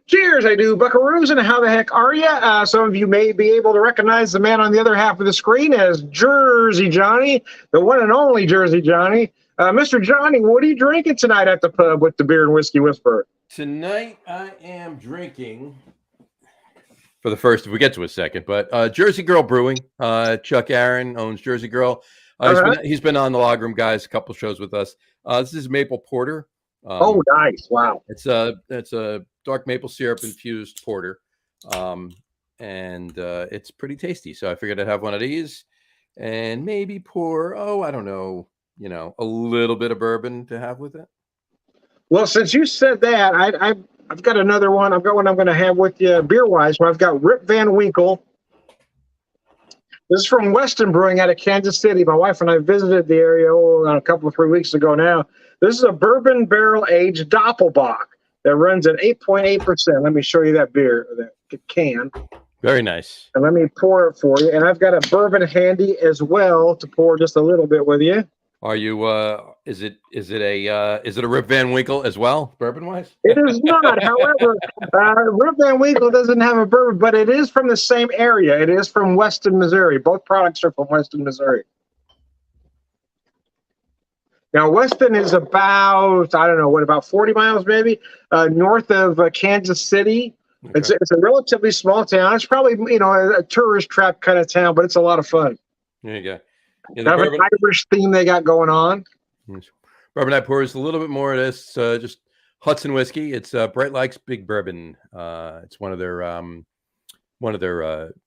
Cheers, I do, buckaroos, and how the heck are you? Some of you may be able to recognize the man on the other half of the screen as Jersey Johnny, the one and only Jersey Johnny. Mr. Johnny, what are you drinking tonight at the pub with the beer and whiskey whisperer? Tonight I am drinking for the first, if we get to a second, but Jersey Girl Brewing. Chuck Aaron owns Jersey Girl. He's been on the Log Room Guys, a couple shows with us. This is maple porter. Oh, nice! Wow, it's a dark maple syrup infused porter, and it's pretty tasty. So I figured I'd have one of these, and maybe pour I don't know, a little bit of bourbon to have with it. Well, since you said that, I've got another one. I've got one I'm going to have with you beer wise. Where I've got Rip Van Winkle. This is from Weston Brewing out of Kansas City. My wife and I visited the area a couple of 3 weeks ago now. This is a bourbon barrel aged Doppelbock that runs at 8.8%. Let me show you that beer, that can. Very nice. And let me pour it for you. And I've got a bourbon handy as well to pour just a little bit with you. Are you? Is it a Rip Van Winkle as well, bourbon wise? It is not. However, Rip Van Winkle doesn't have a bourbon, but it is from the same area. It is from Weston, Missouri. Both products are from Weston, Missouri. Now, Weston is about, I don't know, about 40 miles maybe north of Kansas City. Okay. It's a relatively small town. It's probably, a tourist trap kind of town, but it's a lot of fun. There you go. Yeah, have an Irish theme they got going on. Bourbon I pour is a little bit more of this, just Hudson whiskey. It's Bright Likes Big Bourbon. It's one of their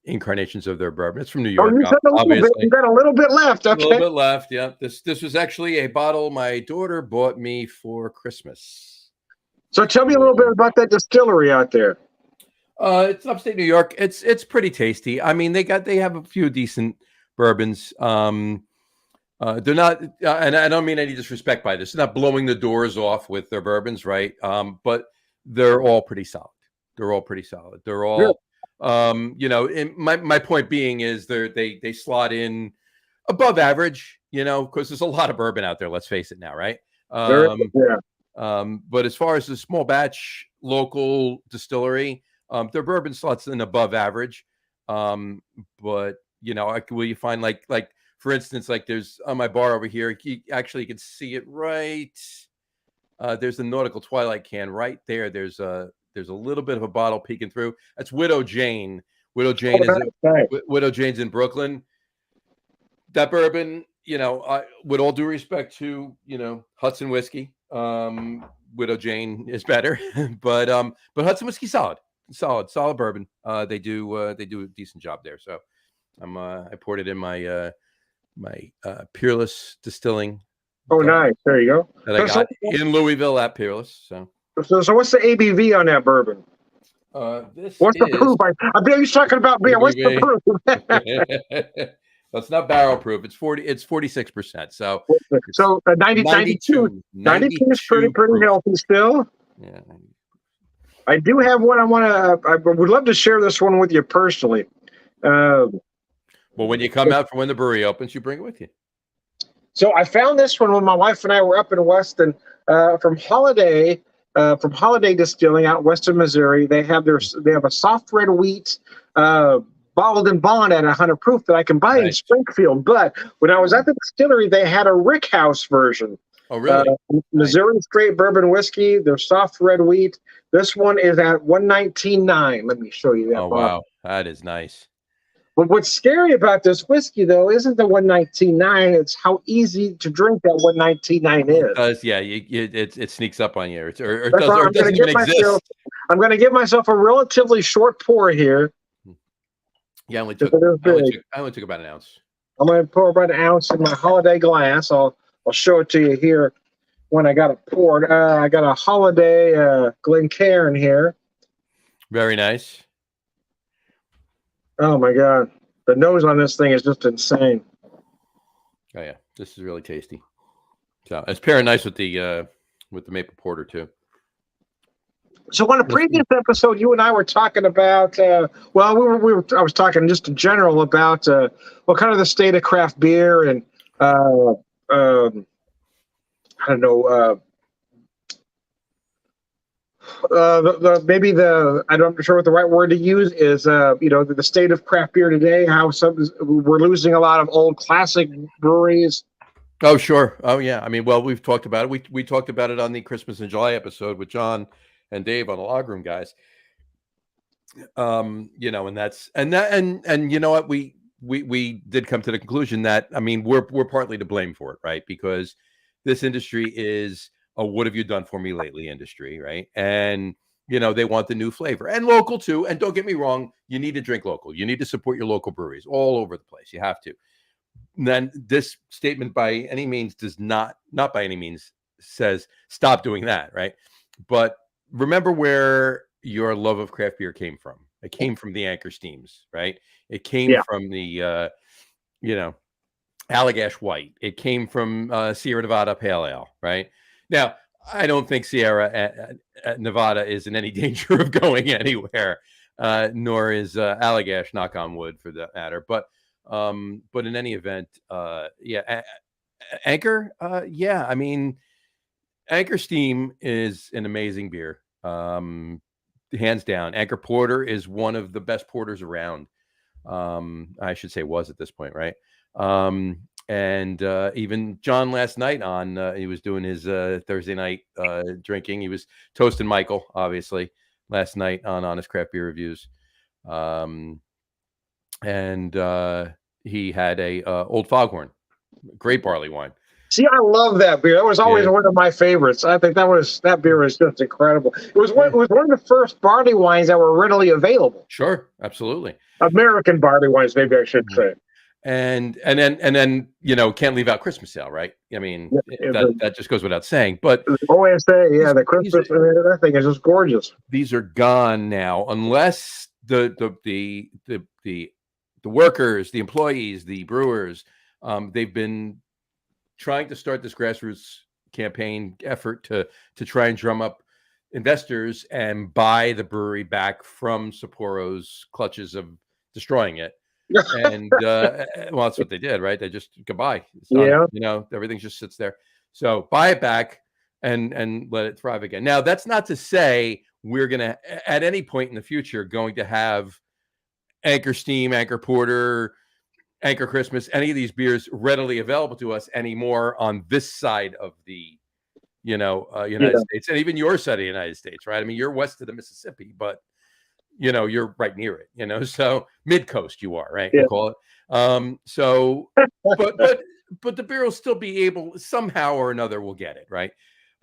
incarnations of their bourbon. It's from New York. Obviously, you got a little bit left. Okay, a little bit left. Yeah, this was actually a bottle my daughter bought me for Christmas. So tell me a little bit about that distillery out there. It's upstate New York. It's pretty tasty. I mean, they have a few decent bourbons. They're not, and I don't mean any disrespect by this. They're not blowing the doors off with their bourbons, right? But they're all pretty solid. They're all, and my point being is they slot in above average, because there's a lot of bourbon out there. Let's face it now, right? But as far as the small batch local distillery, their bourbon slots in above average. But will you find like for instance, like there's on my bar over here, you can see it right. There's the Nautical Twilight can right there. There's a little bit of a bottle peeking through. That's Widow Jane. Widow Jane's in Brooklyn. That bourbon, with all due respect to Hudson whiskey, Widow Jane is better, but Hudson whiskey solid bourbon. They do a decent job there. So I poured it in my Peerless Distilling. Oh, nice. There you go. That I got in Louisville at Peerless. So what's the ABV on that bourbon? What's the proof? I bet you're talking about beer. What's the proof? Well, it's not barrel proof. It's 46%. So 92 is pretty healthy still. Yeah. I do have one. I would love to share this one with you personally. Well, when you come out for when the brewery opens, you bring it with you. So I found this one when my wife and I were up in Weston from Holiday Distilling out in Weston, Missouri. They have a soft red wheat bottled and bond at 100 proof that I can buy in Springfield. But when I was at the distillery, they had a Rick House version. Oh, really? Missouri straight bourbon whiskey. They're soft red wheat. This one is at 119.9. Let me show you that. Oh, wow. That is nice. But what's scary about this whiskey, though, isn't the 119.9. It's how easy to drink that 119.9 is. It does, yeah. It sneaks up on you, or it doesn't even exist. I'm going to give myself a relatively short pour here. Yeah, I only took about an ounce. I'm going to pour about an ounce in my Holiday glass. I'll show it to you here when I got it poured. I got a Holiday Glencairn here. Very nice. Oh my God, the nose on this thing is just insane. Oh yeah, this is really tasty. So it's pairing nice with the maple porter too. So on a previous episode, you and I were talking about. I was talking just in general about kind of the state of craft beer and I don't know. maybe I'm not sure what the right word to use is. The state of craft beer today. How we're losing a lot of old classic breweries. Oh, sure. Oh, yeah. I mean, well, we've talked about it. We talked about it on the Christmas in July episode with John and Dave on the Log Room guys. And that's and you know what, we did come to the conclusion that, I mean, we're partly to blame for it, right? Because this industry is a what have you done for me lately industry, right? And they want the new flavor, and local too. And don't get me wrong, you need to drink local. You need to support your local breweries all over the place. You have to. And then this statement by any means does not by any means says stop doing that, right? But remember where your love of craft beer came from. It came from the Anchor Steams, right? It came from the Allagash White. It came from Sierra Nevada Pale Ale, right? Now, I don't think Sierra Nevada is in any danger of going anywhere, nor is Allagash, knock on wood, for that matter. But in any event, Anchor, I mean, Anchor Steam is an amazing beer. Hands down. Anchor Porter is one of the best porters around. I should say was at this point, right? And even John last night he was doing his Thursday night drinking. He was toasting Michael, obviously, last night on Honest Craft Beer Reviews. And he had a Old Foghorn, great barley wine. See, I love that beer. That was always one of my favorites. I think that beer was just incredible. It was one of the first barley wines that were readily available. Sure, absolutely. American barley wines, maybe I should say. And then can't leave out Christmas ale, right? I mean, that just goes without saying. But OSA, the Christmas, that thing is just gorgeous. These are gone now, unless the workers, the employees, the brewers, they've been trying to start this grassroots campaign effort to try and drum up investors and buy the brewery back from Sapporo's clutches of destroying it. And well, that's what they did, right? They just goodbye. It's done. Everything just sits there. So buy it back and let it thrive again. Now, that's not to say we're gonna at any point in the future going to have Anchor Steam, Anchor Porter, Anchor Christmas, any of these beers readily available to us anymore on this side of the United States, and even your side of the United States, right? I mean, you're west of the Mississippi, but you're right near it, so mid coast you are, right? We'll call it. So but the beer will still be able, somehow or another we'll get it, right?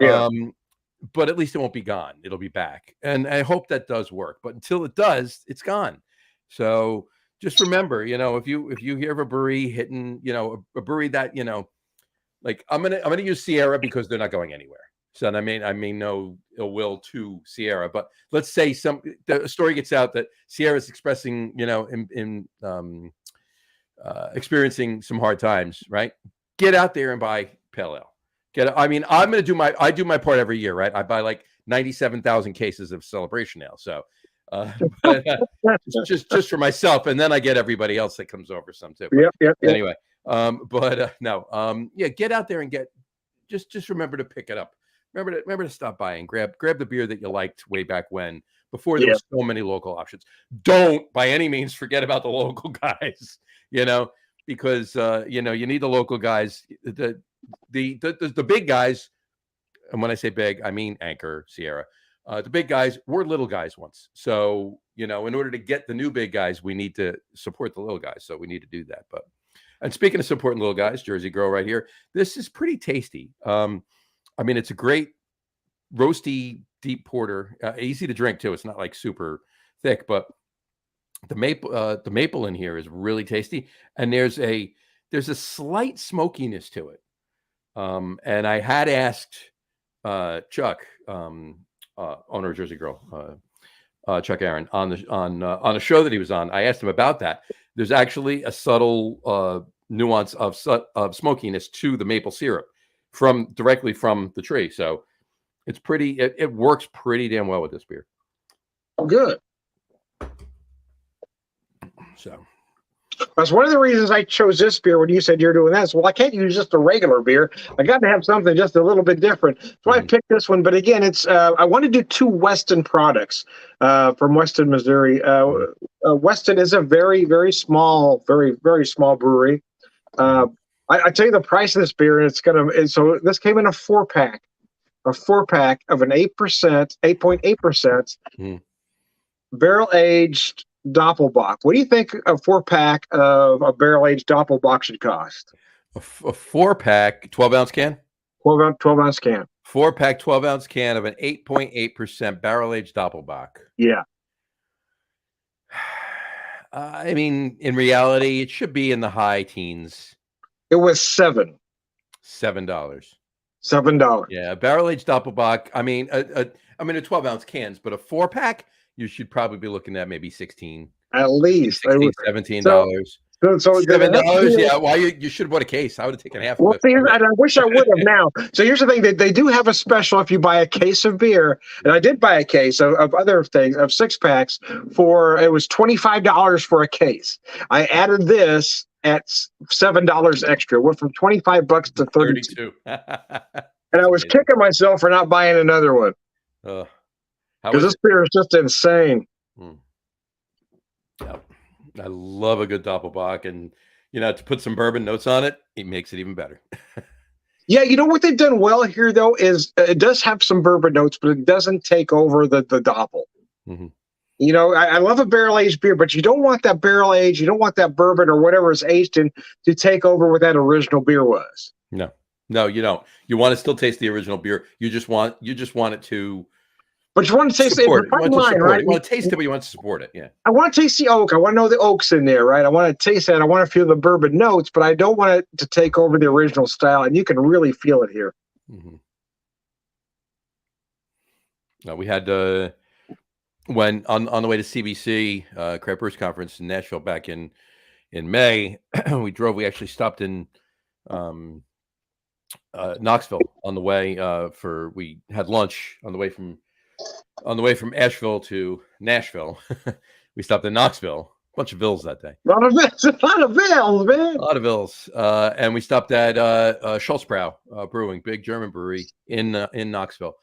But at least it won't be gone. It'll be back, and I hope that does work. But until it does, it's gone. So just remember, if you hear of a brewery hitting, a brewery that, like I'm gonna use Sierra because they're not going anywhere. So I mean no ill will to Sierra, but let's say the story gets out that Sierra is expressing, experiencing some hard times, right? Get out there and buy Pale Ale. I'm gonna do my part every year, right? I buy like 97,000 cases of Celebration Ale. So just for myself, and then I get everybody else that comes over some too. Anyway, get out there and just remember to pick it up. Remember to stop by and grab the beer that you liked way back when, before there were so many local options. Don't by any means forget about the local guys, because you need the local guys, the big guys. And when I say big, I mean Anchor, Sierra. The big guys were little guys once. So, in order to get the new big guys, we need to support the little guys. So we need to do that. And speaking of supporting little guys, Jersey Girl right here, this is pretty tasty. It's a great roasty, deep porter, easy to drink too. It's not like super thick, but the maple in here is really tasty. And there's a slight smokiness to it. And I had asked Chuck, owner of Jersey Girl, Chuck Aaron, on a show that he was on. I asked him about that. There's actually a subtle nuance of smokiness to the maple syrup directly from the tree. So it's it works pretty damn well with this beer. Good. So That's one of the reasons I chose this beer when you said you're doing that. So, well, I can't use just a regular beer. I got to have something just a little bit different. So I picked this one. But again, it's I want to do two Weston products from Weston, Missouri. Weston is a very, very small, very, very small brewery. I tell you the price of this beer, and so this came in a 4-pack, of an 8%, 8.8% barrel aged Doppelbock. What do you think a 4-pack of a barrel aged Doppelbock should cost? A 4-pack, 12-ounce can? 12-ounce can. 4-pack, 12-ounce can of an 8.8% barrel aged Doppelbock. Yeah. I mean, in reality, it should be in the high teens. It was $7. $7. Yeah, a barrel aged Doppelbock. I mean, a 12-ounce cans, but a 4-pack, you should probably be looking at maybe 16, at least $16, $17. So $7, yeah. Why you should have bought a case? I would have taken half of it. See, and I wish I would have now. So here's the thing: they do have a special if you buy a case of beer, and I did buy a case of other things of 6-packs for it was $25 for a case. I added this at $7 extra. Went from $25 to 32. And I was kicking myself for not buying another one because this beer is just insane. Yeah. I love a good Doppelbock, and to put some bourbon notes on it, it makes it even better. Yeah, you know what they've done well here though is it does have some bourbon notes, but it doesn't take over the Doppel. I love a barrel aged beer, but you don't want that barrel aged, you don't want that bourbon or whatever it's aged in to take over what that original beer was. No, you don't. You want to still taste the original beer. You just want it to. But you want to taste it. Right? You want to taste it, but you want to support it. Yeah. I want to taste the oak. I want to know the oak's in there, right? I want to taste that. I want to feel the bourbon notes, but I don't want it to take over the original style. And you can really feel it here. Now we had when on the way to CBC Craft Brewers Conference in Nashville back in May, we actually stopped in Knoxville on the way we had lunch on the way from Asheville to Nashville. We stopped in Knoxville, a bunch of Vills that day. A lot of Vills, man. A lot of Vills. And we stopped at Schultzbräu Brewing, big German brewery in Knoxville.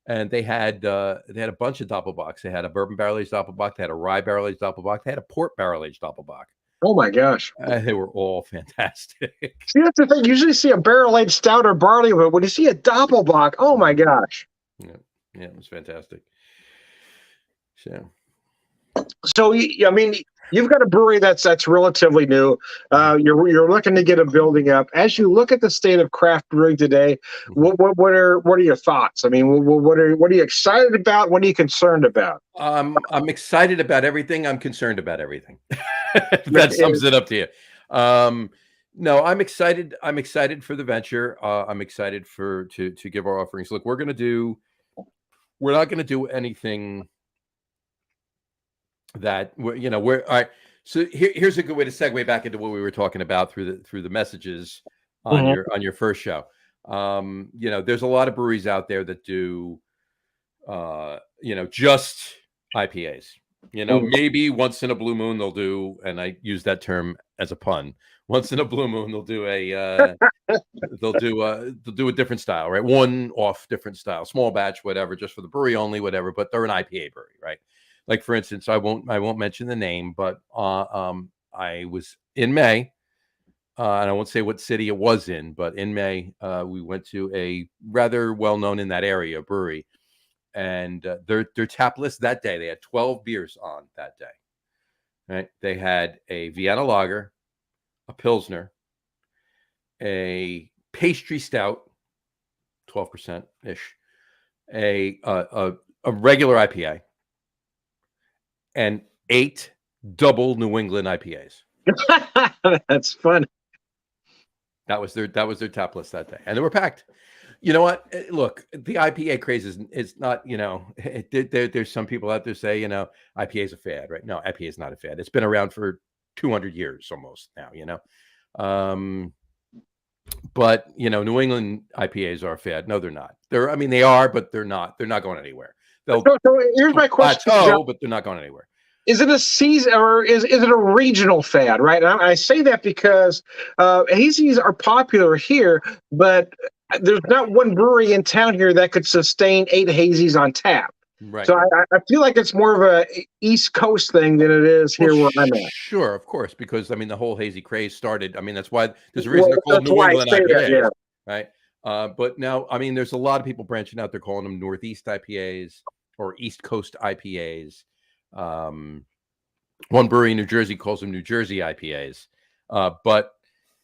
And they had a bunch of Doppelbocks. They had a bourbon barrel aged Doppelbock. They had a rye barrel aged Doppelbock. They had a port barrel aged Doppelbock. Oh my gosh. They were all fantastic. See, that's the thing. You usually see a barrel aged stout or barley, but when you see a Doppelbock, oh my gosh. Yeah, it was fantastic. So I mean, you've got a brewery that's relatively new. You're looking to get a building up. As you look at the state of craft brewing today, what are your thoughts? I mean, what are you excited about? What are you concerned about? I'm excited about everything. I'm concerned about everything. That sums it up to you. No, I'm excited. I'm excited for the venture. I'm excited to give our offerings. Look, we're not going to do anything that we're all right. So here's a good way to segue back into what we were talking about through the messages on your first show. There's a lot of breweries out there that do just IPAs. Maybe once in a blue moon they'll do, and I use that term as a pun. Once in a blue moon they'll do they'll do a different style, right? One off different style, small batch, whatever, just for the brewery only, whatever. But they're an IPA brewery, right? Like for instance, I won't mention the name, but I was in May, and I won't say what city it was in, but in May we went to a rather well known in that area brewery, and their tap list that day, they had 12 beers on that day. Right? They had a Vienna lager, a Pilsner, a pastry stout, 12% ish, a regular IPA, and 8 double New England IPAs. That's fun. That was their top list that day, and they were packed. You know what? Look, the IPA craze is not. There's some people out there say IPA is a fad, right? No, IPA is not a fad. It's been around for 200 years almost now. But New England IPAs are a fad. No, they're not. They are, but they're not. They're not going anywhere. So here's my question. Plateau, but they're not going anywhere. is it a season or is it a regional fad? Right. And I say that because hazies are popular here, but there's not one brewery in town here that could sustain 8 hazies on tap. Right. So I feel like it's more of a East Coast thing than it is here where I'm at. Sure, of course, because I mean the whole hazy craze started. I mean that's why there's a Well, reason they're called that's New why I England say that. IPAs, Yeah. right? But now, I mean, there's a lot of people branching out. They're calling them Northeast IPAs or East Coast IPAs. Um, One brewery in New Jersey calls them New Jersey IPAs, but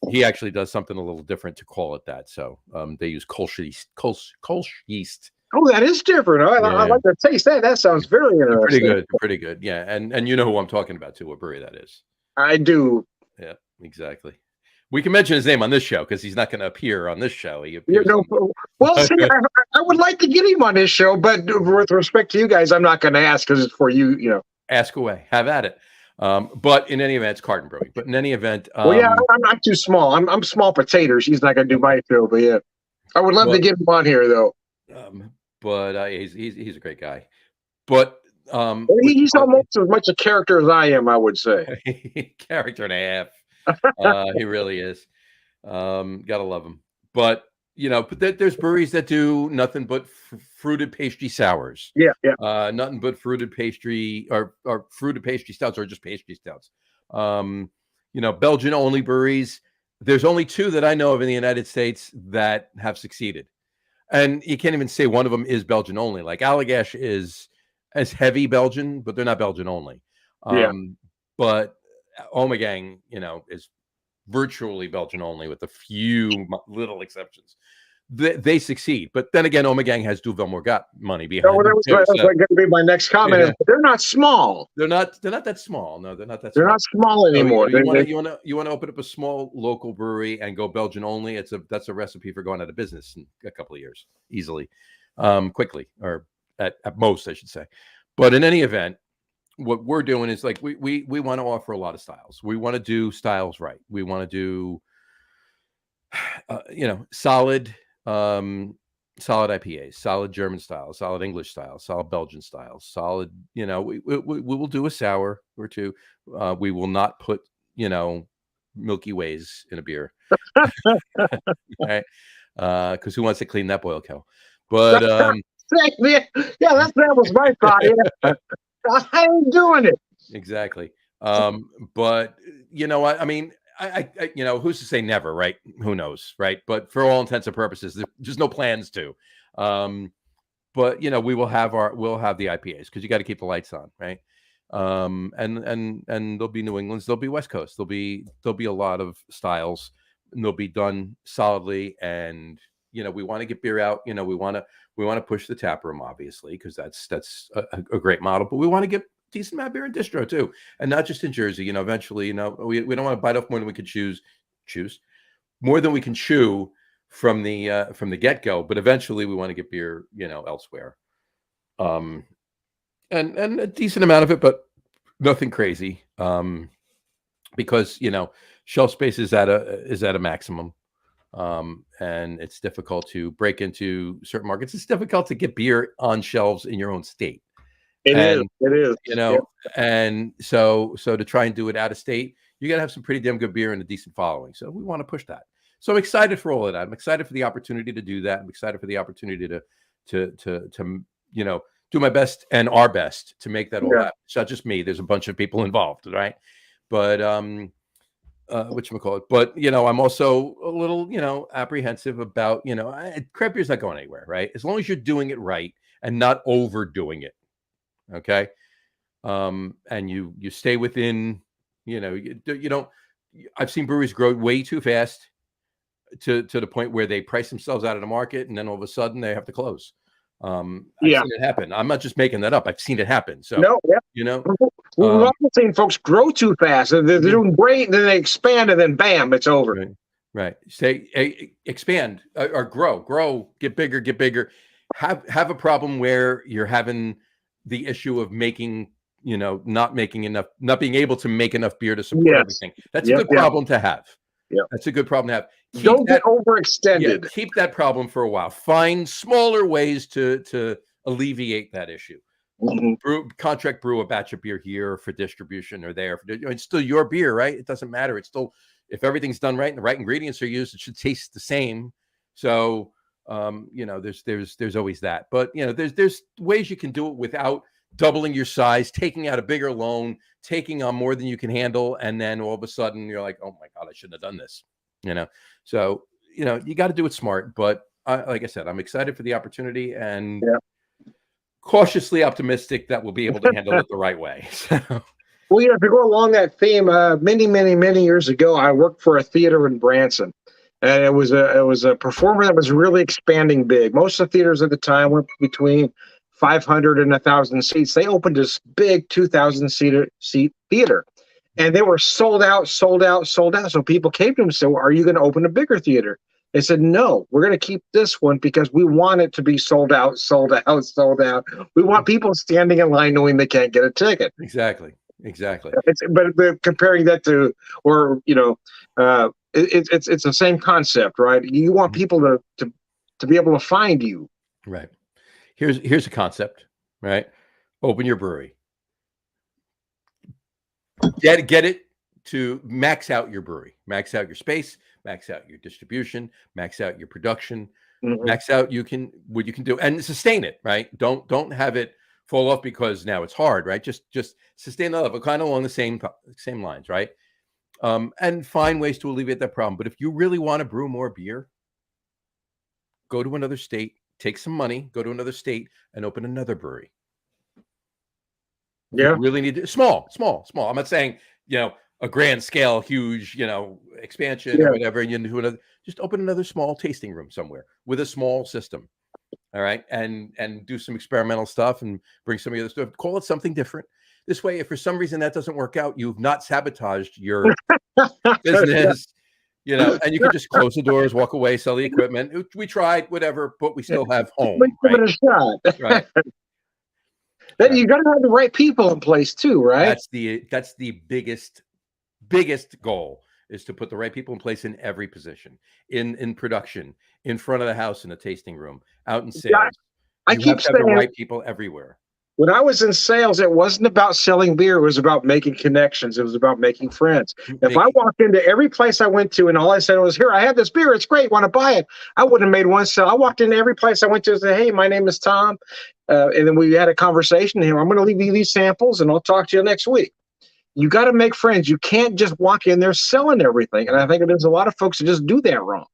he actually does something a little different to call it that. So they use Kolsch yeast. Kolsch yeast. Oh, that is different. I like to taste that. That sounds very interesting. Pretty good, pretty good. Yeah, and you know who I'm talking about too. What brewery that is? I do. Yeah, exactly. We can mention his name on this show because he's not going to appear on this show. He You appears know, on- well, see, I would like to get him on this show, but with respect to you guys, I'm not going to ask because it's for you. You know. Ask away. Have at it. But in any event, it's Carton Brewing. But in any event, Well, yeah, I'm too small. I'm small potatoes. He's not going to do my show, but yeah, I would love to get him on here though. But he's a great guy. But he's almost as much a character as I am, I would say. Character and a half. He really is. Gotta love him. But you know, there's breweries that do nothing but fruited pastry sours. Yeah. Nothing but fruited pastry or fruited pastry stouts or just pastry stouts. You know, Belgian only breweries. There's only 2 that I know of in the United States that have succeeded. And you can't even say one of them is Belgian only. Like Allagash is as heavy Belgian, but they're not Belgian only. But Ommegang, you know, is virtually Belgian only with a few little exceptions. They succeed. But then again, Ommegang has Duvel Morgat money behind them. That was going to be my next comment. Yeah. They're not small. They're not that small. No, they're not that small. They're not small anymore. So you want to open up a small local brewery and go Belgian only. That's a recipe for going out of business in a couple of years, easily, quickly, or at most, I should say. But in any event, what we're doing is like we want to offer a lot of styles. We want to do styles right. We want to do you know, solid IPAs, solid German style, solid English style, solid Belgian style, solid, you know, we will do a sour or 2. We will not put, you know, Milky Ways in a beer. Right? Because who wants to clean that boil kettle? But yeah, that was my thought. Yeah. I ain't doing it. Exactly. But you know what? I mean, I you know, who's to say never, right? Who knows, right? But for all intents and purposes, there's no plans to. But you know, we'll have the IPAs because you got to keep the lights on, right? And there'll be New England's, there'll be West Coast, there'll be a lot of styles, and they'll be done solidly. And you know, we want to get beer out. You know, we want to push the tap room, obviously, because that's a great model. But we want to get decent amount of beer in distro too, and not just in Jersey. You know, eventually, you know, we don't want to bite off more than we can choose more than we can chew from the get-go. But eventually, we want to get beer, you know, elsewhere, and a decent amount of it, but nothing crazy, because you know, shelf space is at a maximum. And it's difficult to break into certain markets. It's difficult to get beer on shelves in your own state. It is. You know, and so to try and do it out of state, you got to have some pretty damn good beer and a decent following. So we want to push that. So I'm excited for all of that. I'm excited for the opportunity to do that. I'm excited for the opportunity to you know, do my best and our best to make that all happen. It's not just me. There's a bunch of people involved, right? But whatchamacallit. But you know, I'm also a little, you know, apprehensive about, you know, craft beer's not going anywhere, right? As long as you're doing it right and not overdoing it. Okay. And you stay within, you know, you don't. I've seen breweries grow way too fast to the point where they price themselves out of the market, and then all of a sudden they have to close. I've seen it happen. I'm not just making that up. I've seen it happen. So you know, we've also seen folks grow too fast. They're doing great, then they expand, and then bam, it's over. Right. Say expand or grow, get bigger. Have a problem where you're having the issue of making, you know, not being able to make enough beer to support everything. That's a good problem to have. Yeah, that's a good problem to have. Don't get overextended. Keep that problem for a while. Find smaller ways to alleviate that issue. Mhm. Contract brew a batch of beer here for distribution or there. It's still your beer, right? It doesn't matter. It's still, if everything's done right and the right ingredients are used, it should taste the same. So, there's always that. But there's ways you can do it without doubling your size, taking out a bigger loan, taking on more than you can handle, and then all of a sudden you're like, oh my god, I shouldn't have done this. So you got to do it smart. But like I said, I'm excited for the opportunity and cautiously optimistic that we'll be able to handle it the right way. Well, to go along that theme, many, many, many years ago, I worked for a theater in Branson, and it was a performer that was really expanding big. Most of the theaters at the time were between 500 and 1,000 seats. They opened this big 2,000 seat theater, and they were sold out, sold out, sold out. So people came to him and said, well, "Are you going to open a bigger theater?" They said, "No, we're going to keep this one because we want it to be sold out, sold out, sold out. We want people standing in line knowing they can't get a ticket." Exactly. But comparing that to, or it's the same concept, right? You want people to be able to find you. Right. Here's a concept, right? Open your brewery. Get it to max out your brewery, max out your space, max out your distribution, max out your production, max out what you can do, and sustain it, right? Don't have it fall off because now it's hard, right? Just sustain the level, kind of along the same lines, right? And find ways to alleviate that problem. But if you really want to brew more beer, go to another state, take some money, go to another state, and open another brewery. Yeah, you really need to, small. I'm not saying a grand scale, huge expansion or whatever. And you do another, just open another small tasting room somewhere with a small system. All right. And do some experimental stuff and bring some of the other stuff. Call it something different. This way, if for some reason that doesn't work out, you've not sabotaged your business, and you can just close the doors, walk away, sell the equipment. We tried, whatever, but we still have home. Give it a shot. Right. Then you got to have the right people in place too, right? That's the biggest goal, is to put the right people in place in every position, in production, in front of the house, in a tasting room, out in sales. I keep saying the right people everywhere. When I was in sales, it wasn't about selling beer. It was about making connections. It was about making friends. If I walked into every place I went to and all I said was, "Here, I have this beer. It's great. Want to buy it?" I wouldn't have made one sale. I walked into every place I went to and said, "Hey, my name is Tom." And then we had a conversation. Here, I'm going to leave you these samples and I'll talk to you next week. You got to make friends. You can't just walk in there selling everything. And I think there's a lot of folks who just do that wrong.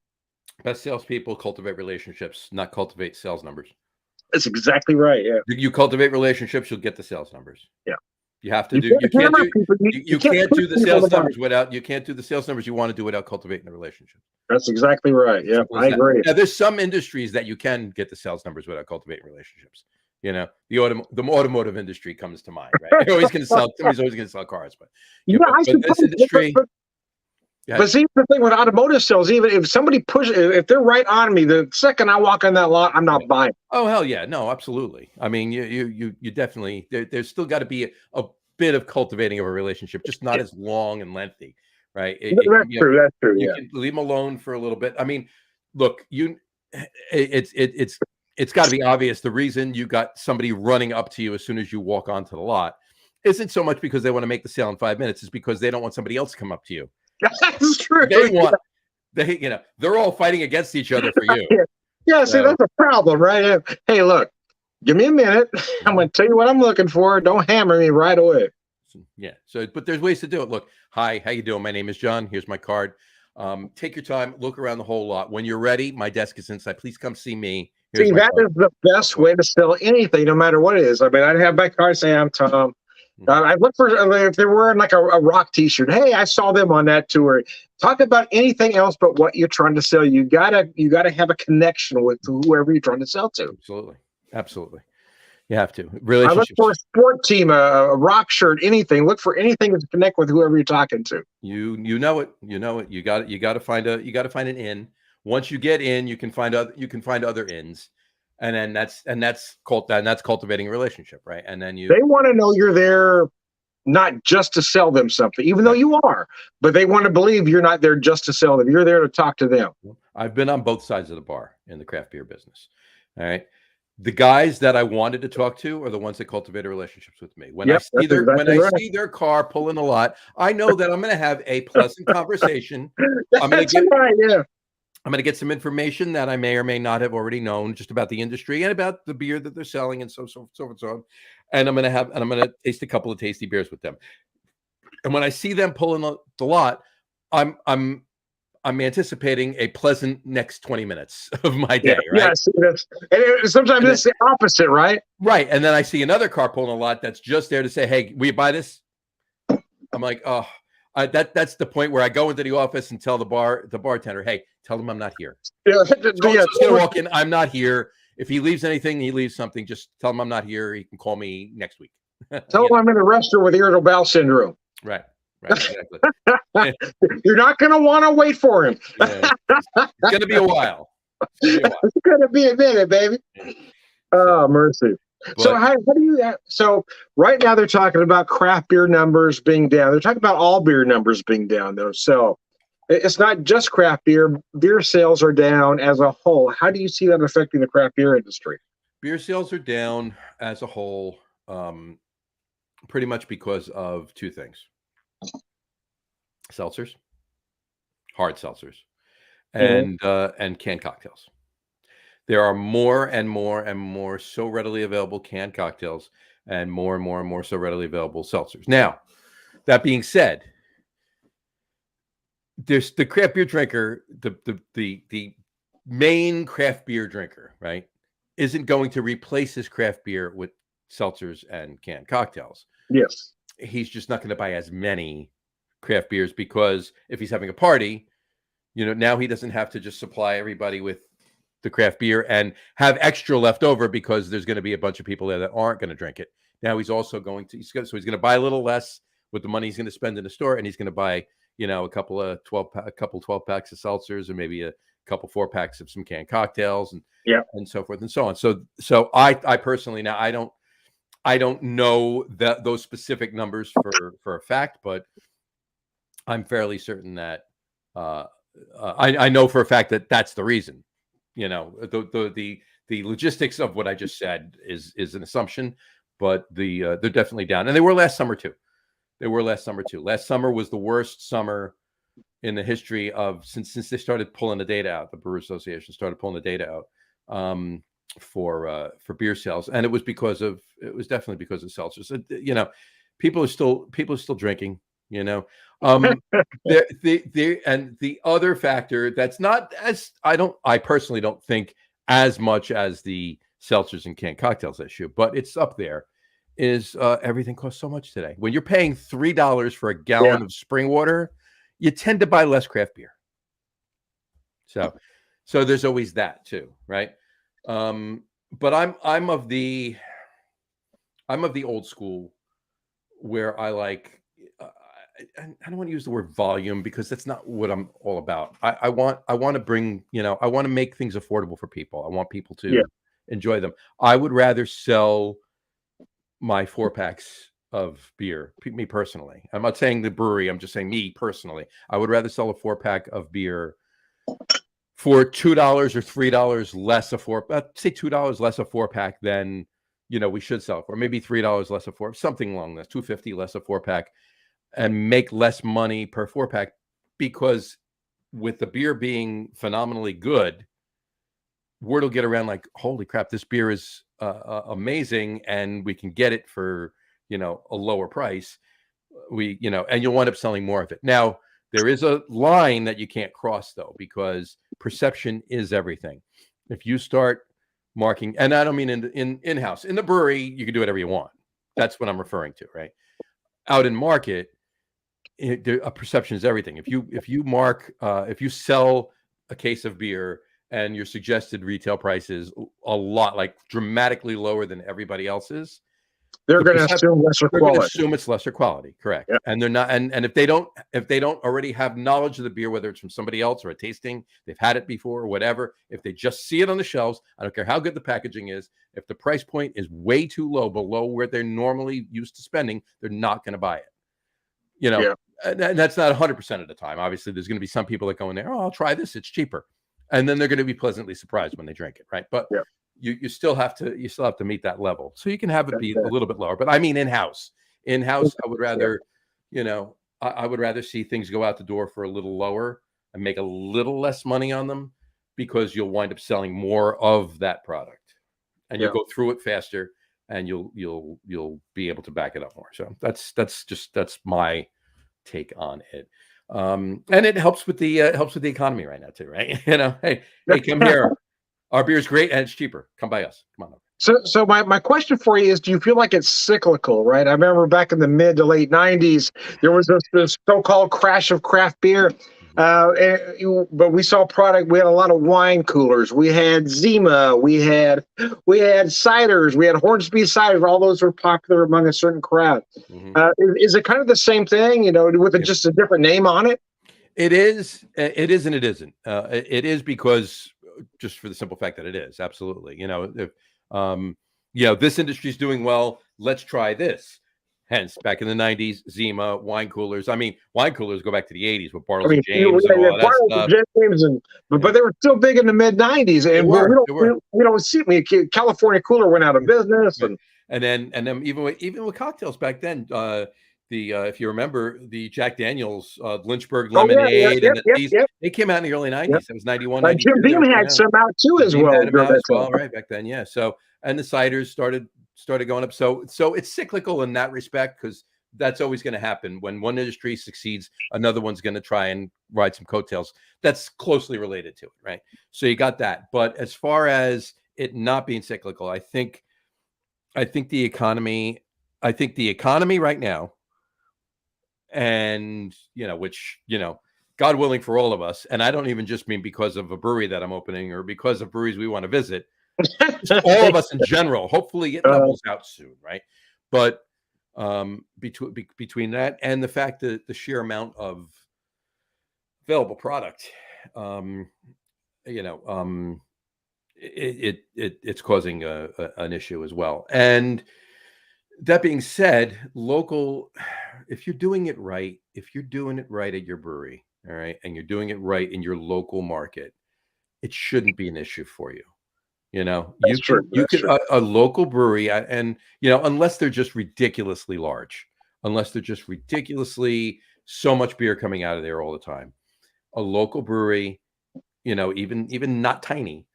Best salespeople cultivate relationships, not cultivate sales numbers. That's exactly right. Yeah. You cultivate relationships, you'll get the sales numbers. Yeah. You have to do. You can't do the sales numbers without. You can't do the sales numbers you want to do without cultivating the relationship. That's exactly right. Yeah, I agree. Now, there's some industries that you can get the sales numbers without cultivating relationships. The automotive industry comes to mind, right? Somebody's always going to sell cars, but this industry. But see, the thing with automotive sales, even if somebody if they're right on me, the second I walk on that lot, I'm not buying. Oh, hell yeah. No, absolutely. I mean, you definitely, there's still got to be a bit of cultivating of a relationship, just not as long and lengthy, right? That's true. You can leave them alone for a little bit. I mean, look, it's got to be obvious. The reason you got somebody running up to you as soon as you walk onto the lot isn't so much because they want to make the sale in 5 minutes. It's because they don't want somebody else to come up to you. That's true. They're all fighting against each other for you. See, that's a problem, right? Hey, look, give me a minute. I'm going to tell you what I'm looking for. Don't hammer me right away. Yeah. So, but there's ways to do it. Look, hi, how you doing? My name is John. Here's my card. Take your time. Look around the whole lot. When you're ready, my desk is inside. Please come see me. See, that is the best way to sell anything, no matter what it is. I mean, I'd have my card say, "I'm Tom." I'd look for, if they're wearing like a rock T-shirt. Hey, I saw them on that tour. Talk about anything else but what you're trying to sell. You gotta have a connection with whoever you're trying to sell to. Absolutely. You have to. Relationships. I look for a sport team, a rock shirt, anything. Look for anything to connect with whoever you're talking to. You know it. You got to find an in. Once you get in, you can find other ins. And that's cultivating a relationship, right? And then they want to know you're there not just to sell them something, even though you are, but they want to believe you're not there just to sell them. You're there to talk to them. I've been on both sides of the bar in the craft beer business. All right. The guys that I wanted to talk to are the ones that cultivated relationships with me. When Yep, that's exactly right. see their car pull in the lot, I know that I'm going to have a pleasant conversation. I'm going to That's get right. Yeah. I'm going to get some information that I may or may not have already known just about the industry and about the beer that they're selling and so on. And I'm going to taste a couple of tasty beers with them. And when I see them pulling the lot, I'm anticipating a pleasant next 20 minutes of my day, right? Yeah, see, sometimes it's the opposite, right? Right. And then I see another car pulling a lot that's just there to say, hey, will you buy this? I'm like, oh, that's the point where I go into the office and tell the bartender, hey, tell him I'm not here. Yeah, Just gonna walk in, I'm not here. If he leaves anything, he leaves something, just tell him I'm not here. He can call me next week. Tell him I'm in a restaurant with irritable bowel syndrome. Right. Exactly. You're not going to want to wait for him. Yeah. It's going to be a while. It's going to be a minute, baby. Oh, mercy. But, so how do you? So right now they're talking about craft beer numbers being down. They're talking about all beer numbers being down, though. So it's not just craft beer. Beer sales are down as a whole. How do you see that affecting the craft beer industry? Beer sales are down as a whole, pretty much because of two things: seltzers, hard seltzers, and canned cocktails. There are more and more so readily available canned cocktails and more so readily available seltzers. Now, that being said, there's the craft beer drinker, the main craft beer drinker, right, isn't going to replace his craft beer with seltzers and canned cocktails. Yes. He's just not going to buy as many craft beers because if he's having a party, now he doesn't have to just supply everybody with the craft beer and have extra left over because there's going to be a bunch of people there that aren't going to drink it. Now he's also going to buy a little less with the money he's going to spend in the store, and he's going to buy, a couple 12 packs of seltzers and maybe a couple 4-packs of some canned cocktails and so forth and so on. So I personally, now I don't know those specific numbers for a fact, but I'm fairly certain that I know for a fact that that's the reason. The logistics of what I just said is an assumption, but they're definitely down, and they were last summer too. Last summer was the worst summer in the history of since they started pulling the data out. The Brewers Association started pulling the data out for beer sales, and it was definitely because of seltzers. People are still drinking. And the other factor that's not as I personally don't think as much as the seltzers and canned cocktails issue, but it's up there, is everything costs so much today. When you're paying $3 for a gallon of spring water, you tend to buy less craft beer. So there's always that too, right? But I'm of the old school where I like. I don't want to use the word volume because that's not what I'm all about. I want to bring, I want to make things affordable for people. I want people to enjoy them. I would rather sell my 4-packs of beer, me personally. I'm not saying the brewery. I'm just saying me personally. I would rather sell a 4-pack of beer for $2 or $3 less say $2 less a 4-pack than, we should sell it for. Maybe $3 less a 4, something along this, $2.50 less a 4-pack. And make less money per 4-pack, because with the beer being phenomenally good, word will get around like, holy crap, this beer is amazing, and we can get it for a lower price. And you'll wind up selling more of it. Now there is a line that you can't cross though, because perception is everything. If you start marking, and I don't mean in-house, in the brewery, you can do whatever you want. That's what I'm referring to, right? Out in market, a perception is everything. If you sell a case of beer and your suggested retail price is a lot, like dramatically lower than everybody else's, they're going to assume lesser quality. They're going to assume it's lesser quality, correct? Yep. And they're not. And if they don't already have knowledge of the beer, whether it's from somebody else or a tasting, they've had it before or whatever. If they just see it on the shelves, I don't care how good the packaging is. If the price point is way too low, below where they're normally used to spending, they're not going to buy it. And that's not 100% of the time. Obviously, there's going to be some people that go in there, oh, I'll try this, it's cheaper. And then they're going to be pleasantly surprised when they drink it, right? But you still have to meet that level. So you can have it be a little bit lower. But I mean, in-house, I would rather, I would rather see things go out the door for a little lower and make a little less money on them, because you'll wind up selling more of that product, and you'll go through it faster, and you'll be able to back it up more. So that's my take on it. And it helps with the economy right now too, right? Hey, come here. Our beer is great and it's cheaper. Come by us. Come on. So my question for you is, do you feel like it's cyclical, right? I remember back in the mid to late 90s, there was this so-called crash of craft beer. But we saw product. We had a lot of wine coolers. We had Zima. We had ciders. We had Hornsby ciders. All those were popular among a certain crowd. Is it kind of the same thing, with just a different name on it? It is. It is, and it isn't. It is because just for the simple fact that it is. Absolutely. If this industry is doing well, let's try this. Hence, back in the 90s, Zima, wine coolers. I mean, wine coolers go back to the 80s with Bartles and James and all that stuff. But they were still big in the mid 90s, and we don't see it. I mean, California Cooler went out of business, and then even with cocktails back then, if you remember the Jack Daniels Lynchburg lemonade, they came out in the early 90s. It was 91. Jim Beam had some out too as well. Right back then, yeah. So, and the ciders started going up. So it's cyclical in that respect, because that's always going to happen. When one industry succeeds, another one's going to try and ride some coattails. That's closely related to it, right? So you got that. But as far as it not being cyclical, I think the economy right now, and which God willing for all of us, and I don't even just mean because of a brewery that I'm opening or because of breweries we want to visit. All of us in general, hopefully it levels out soon, right? But between that and the fact that the sheer amount of available product, it's causing an issue as well. And that being said, if you're doing it right at your brewery, all right, and you're doing it right in your local market, it shouldn't be an issue for you. A local brewery, and unless they're just ridiculously large, unless they're just ridiculously so much beer coming out of there all the time, a local brewery, even not tiny,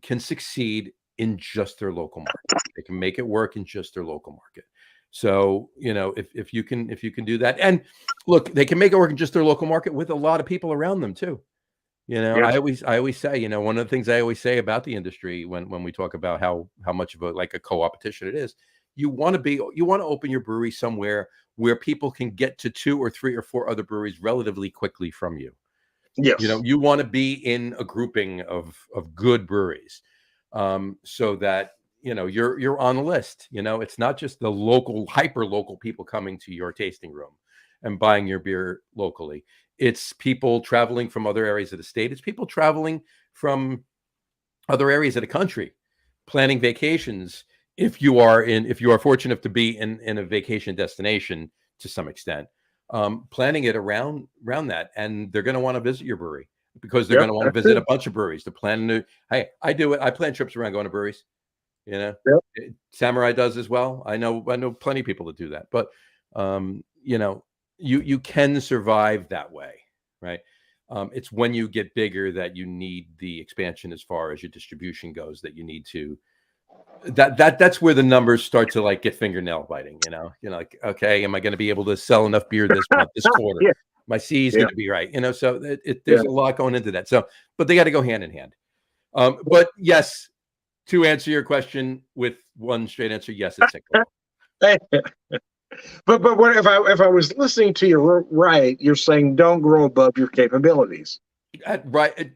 can succeed in just their local market. They can make it work in just their local market. So, if you can do that, and look, they can make it work in just their local market with a lot of people around them too. I always say, one of the things I always say about the industry when we talk about how much of a co-opetition it is, you want to open your brewery somewhere where people can get to 2 or 3 or 4 other breweries relatively quickly from you. Yes. You want to be in a grouping of good breweries, so that you're on the list. It's not just the local, hyper local people coming to your tasting room and buying your beer locally. It's people traveling from other areas of the state. It's people traveling from other areas of the country, planning vacations. If you are fortunate enough to be in a vacation destination to some extent, planning it around that, and they're going to want to visit your brewery because they're going to want to visit a bunch of breweries. To plan I do it. I plan trips around going to breweries. Samurai does as well. I know plenty of people that do that, but you can survive that way, right? It's when you get bigger that you need the expansion as far as your distribution goes, that you need to that's where the numbers start to get fingernail biting, like, okay, am I going to be able to sell enough beer this month, this quarter? My C is going to be right, so there's a lot going into that. So, but they got to go hand in hand. But yes, to answer your question with one straight answer, yes, it's cyclical. But what if I was listening to you right? You're saying don't grow above your capabilities. Right.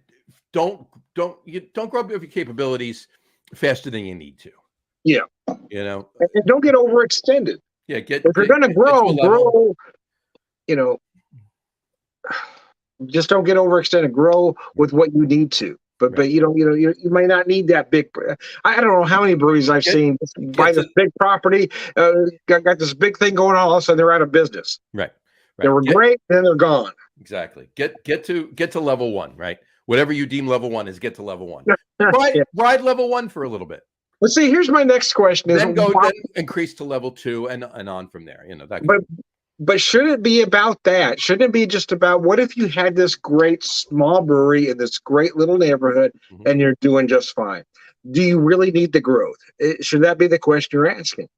Don't grow above your capabilities faster than you need to. Yeah. And don't get overextended. Yeah. If you're going to grow. Just don't get overextended. Grow with what you need to. But you might not need that big. I don't know how many breweries I've seen buy this big property, got this big thing going on. All of a sudden, they're out of business. Right. They were great, then they're gone. Exactly. Get to level one, right? Whatever you deem level 1 is, get to level 1. Yeah. Ride level 1 for a little bit. Let's see. Here's my next question: is Then increase to level 2 and on from there. That. But should it be about that? Shouldn't it be just about what if you had this great small brewery in this great little neighborhood and you're doing just fine? Do you really need the growth? Should that be the question you're asking?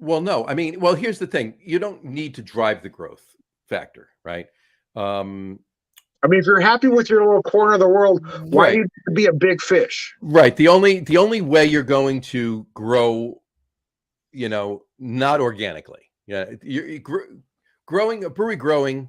Well, no. I mean, well, here's the thing. You don't need to drive the growth factor, right? I mean, if you're happy with your little corner of the world, why do you need to be a big fish? Right. The only way you're going to grow, not organically. Yeah, growing a brewery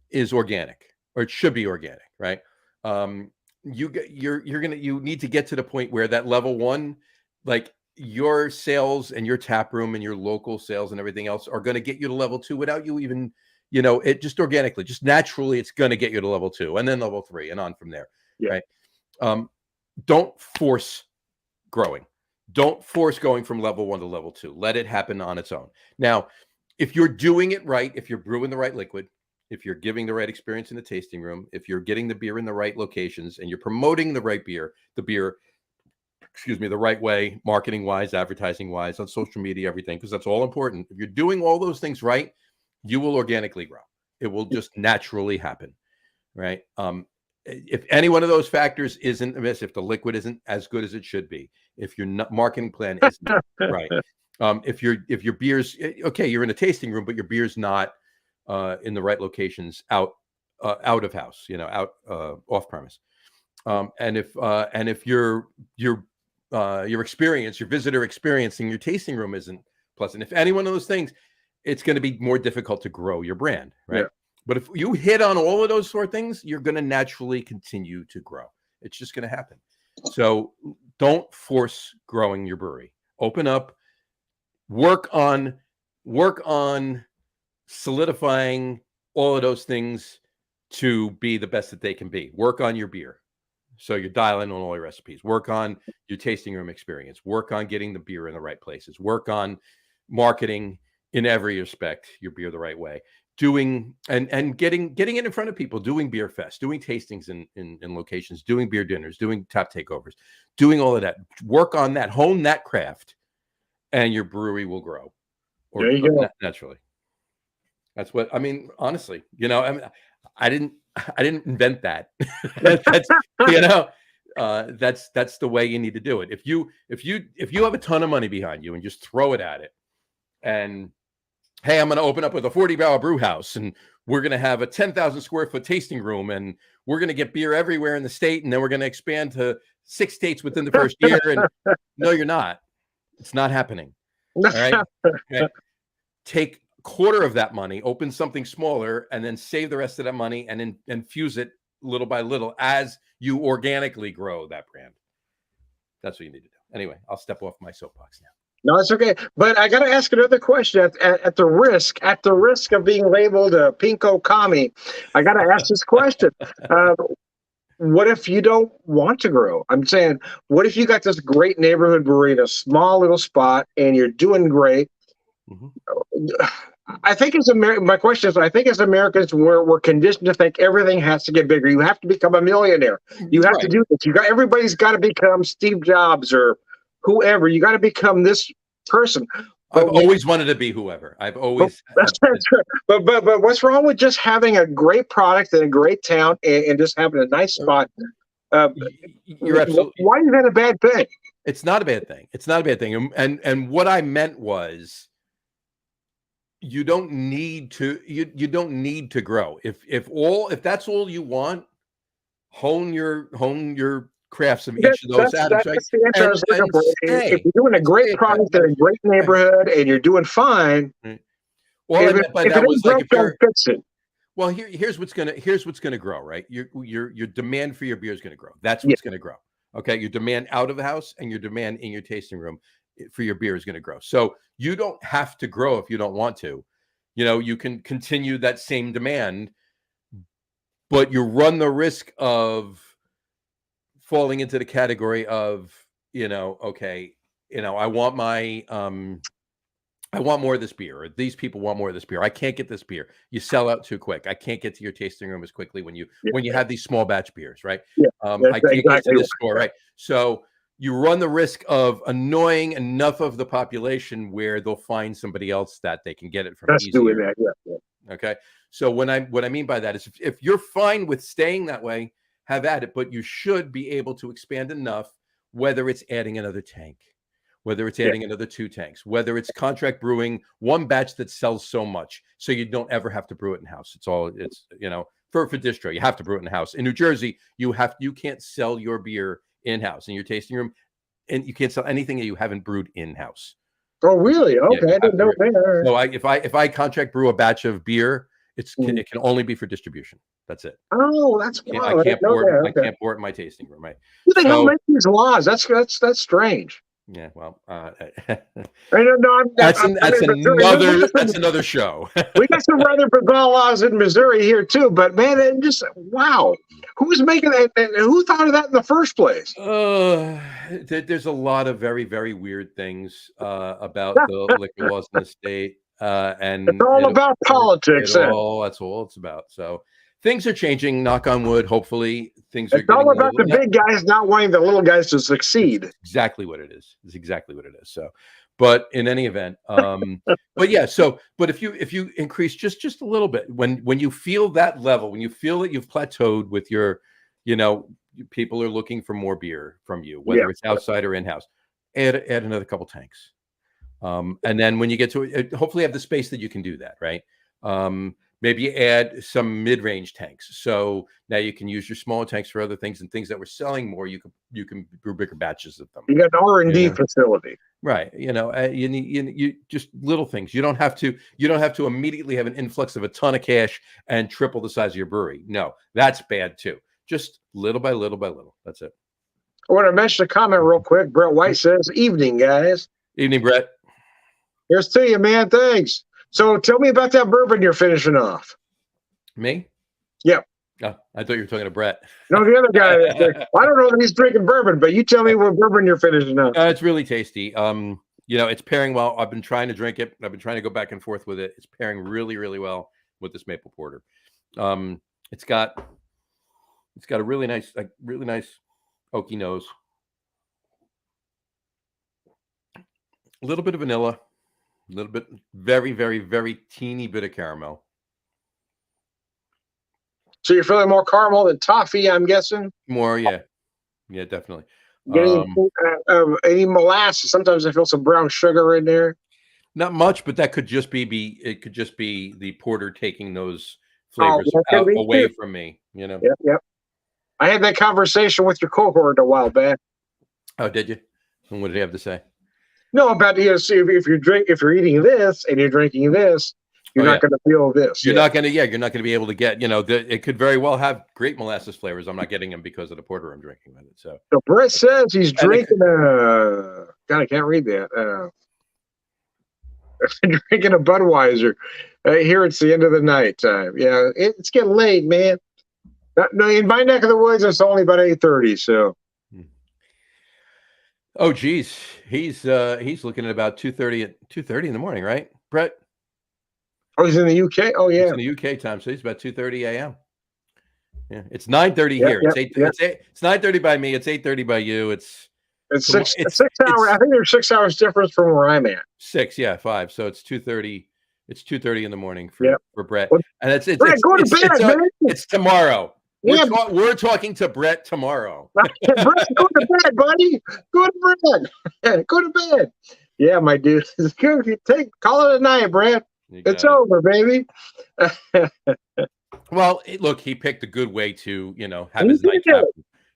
is organic, or it should be organic, right? You need to get to the point where that level 1, like your sales and your tap room and your local sales and everything else are going to get you to level 2 without you even, it just organically, just naturally, it's going to get you to level 2 and then level 3 and on from there, right? Don't force growing. Don't force going from level 1 to level 2. Let it happen on its own. Now, if you're doing it right, if you're brewing the right liquid, if you're giving the right experience in the tasting room, if you're getting the beer in the right locations and you're promoting the right beer, the right way, marketing wise, advertising wise, on social media, everything, because that's all important. If you're doing all those things right, you will organically grow. It will just naturally happen, right? If any one of those factors isn't amiss, if the liquid isn't as good as it should be, if your marketing plan isn't right, if your beer's okay, you're in a tasting room, but your beer's not in the right locations out of house, out off premise, and if your experience, your visitor experience in your tasting room isn't pleasant, if any one of those things, it's going to be more difficult to grow your brand, right? Yeah. But if you hit on all of those sort of things, you're going to naturally continue to grow. It's just going to happen. So don't force growing your brewery. Open up, work on solidifying all of those things to be the best that they can be. Work on your beer. So you're dialing on all your recipes. Work on your tasting room experience. Work on getting the beer in the right places. Work on marketing in every respect your beer the right way. Doing and getting it in front of people, doing beer fest, doing tastings in locations, doing beer dinners, doing tap takeovers, doing all of that. Work on that, hone that craft, and your brewery will grow. There you go. Naturally. That's what I mean. Honestly, I didn't invent that. That's the way you need to do it. If you have a ton of money behind you and just throw it at it, and hey, I'm going to open up with a 40-barrel brew house, and we're going to have a 10,000 square foot tasting room, and we're going to get beer everywhere in the state, and then we're going to expand to 6 states within the first year. And no, you're not. It's not happening. All right. Okay. Take a quarter of that money, open something smaller, and then save the rest of that money and infuse it little by little as you organically grow that brand. That's what you need to do. Anyway, I'll step off my soapbox now. No, it's okay. But I got to ask another question at the risk of being labeled a pinko commie. I got to ask this question. What if you don't want to grow? I'm saying, what if you got this great neighborhood brewery in a small little spot and you're doing great? Mm-hmm. I think my question is, I think as Americans, we're conditioned to think everything has to get bigger. You have to become a millionaire. You have to do this. Everybody's got to become Steve Jobs or whoever. You got to become this person. I've always wanted to be whoever. I've always. That's true. But what's wrong with just having a great product in a great town and just having a nice spot? You're absolutely. Why is that a bad thing? It's not a bad thing. It's not a bad thing. And what I meant was, you don't need to. You don't need to grow. If that's all you want, hone your crafts of each of those atoms. That's the answer I was looking for. If you're doing a great product in a great neighborhood and you're doing fine, well, I meant by that was like, if you're fix it. Well, here's what's gonna grow, right? Your demand for your beer is gonna grow. That's what's gonna grow. Okay, your demand out of the house and your demand in your tasting room for your beer is gonna grow. So you don't have to grow if you don't want to. You can continue that same demand, but you run the risk of falling into the category of, I want my I want more of this beer, or these people want more of this beer. I can't get this beer. You sell out too quick. I can't get to your tasting room as quickly when you have these small batch beers, right? Yeah, I can't get to the store, right? So you run the risk of annoying enough of the population where they'll find somebody else that they can get it from That's doing easier. that. Yeah. Okay. So what I mean by that is if you're fine with staying that way, have at it, but you should be able to expand enough, whether it's adding another tank, whether it's adding another 2 tanks, whether it's contract brewing one batch that sells so much so you don't ever have to brew it in house. It's for distro, you have to brew it in house. In New Jersey, you can't sell your beer in house in your tasting room, and you can't sell anything that you haven't brewed in house. Oh, really? Okay, I didn't know that. So if I contract brew a batch of beer, it can only be for distribution. That's it. Oh, that's wild. I can't pour it in my tasting room, right? Who the hell makes these laws? That's strange. Yeah, well, that's another show. We got some rather bizarre laws in Missouri here too, but man, it just wow, who's making that? Who thought of that in the first place? There's a lot of very, very weird things about the liquor laws in the state, and it's all about politics. That's all it's about. So things are changing. Knock on wood. Hopefully, things are. It's all about the big guys not wanting the little guys to succeed. Exactly what it is. It's exactly what it is. So, but in any event, but yeah. So, but if you increase just a little bit, when you feel that level, when you feel that you've plateaued with your, people are looking for more beer from you, whether it's outside or in house, add another couple tanks, and then when you get to it, hopefully have the space that you can do that, right? Maybe add some mid-range tanks. So now you can use your smaller tanks for other things, and things that were selling more, you can brew bigger batches of them. You got an R&D facility, right? You just little things. You don't have to immediately have an influx of a ton of cash and triple the size of your brewery. No, that's bad too. Just little by little by little. That's it. I want to mention a comment real quick. Brett White says, "Evening, guys." Evening, Brett. Here's to you, man. Thanks. So tell me about that bourbon you're finishing off. Me? Yep. Oh, I thought you were talking to Brett. No, the other guy. I don't know that he's drinking bourbon, but you tell me what bourbon you're finishing off. It's really tasty. It's pairing well. I've been trying to drink it. I've been trying to go back and forth with it. It's pairing really, really well with this maple porter. It's got a really nice oaky nose. A little bit of vanilla. A little bit, very, very, very teeny bit of caramel. So you're feeling more caramel than toffee, I'm guessing? More, yeah. Yeah, definitely. Any molasses? Sometimes I feel some brown sugar in there. Not much, but that could just be the porter taking those flavors away from me, Yep. I had that conversation with your cohort a while back. Oh, did you? And what did he have to say? No, about see if you're eating this and you're drinking this, you're not going to feel this. You're not going to be able to get, it could very well have great molasses flavors. I'm not getting them because of the porter I'm drinking with it. So Brett says he's drinking God, I can't read that. Drinking a Budweiser. Here it's the end of the night time. Yeah, it's getting late, man. No, in my neck of the woods, it's only about 8:30. So. Oh, geez, he's looking at about 2:30 in the morning, right, Brett? Oh, he's in the UK. Oh, yeah, he's in the UK time, so he's about 2:30 a.m. Yeah, it's 9:30 here. It's 9:30 by me. It's 8:30 by you. It's 6 hours. I think there's 6 hours difference from where I'm at. 6, yeah, 5. So it's 2:30. It's 2:30 in the morning for Brett, and Brett, go to bed, man. It's tomorrow. We're talking to Brett tomorrow. Brett, go to bed, buddy. Go to bed. Go to bed. Yeah, my dude. Call it a night, Brett. It's over, baby. Well, look, he picked a good way to, have his night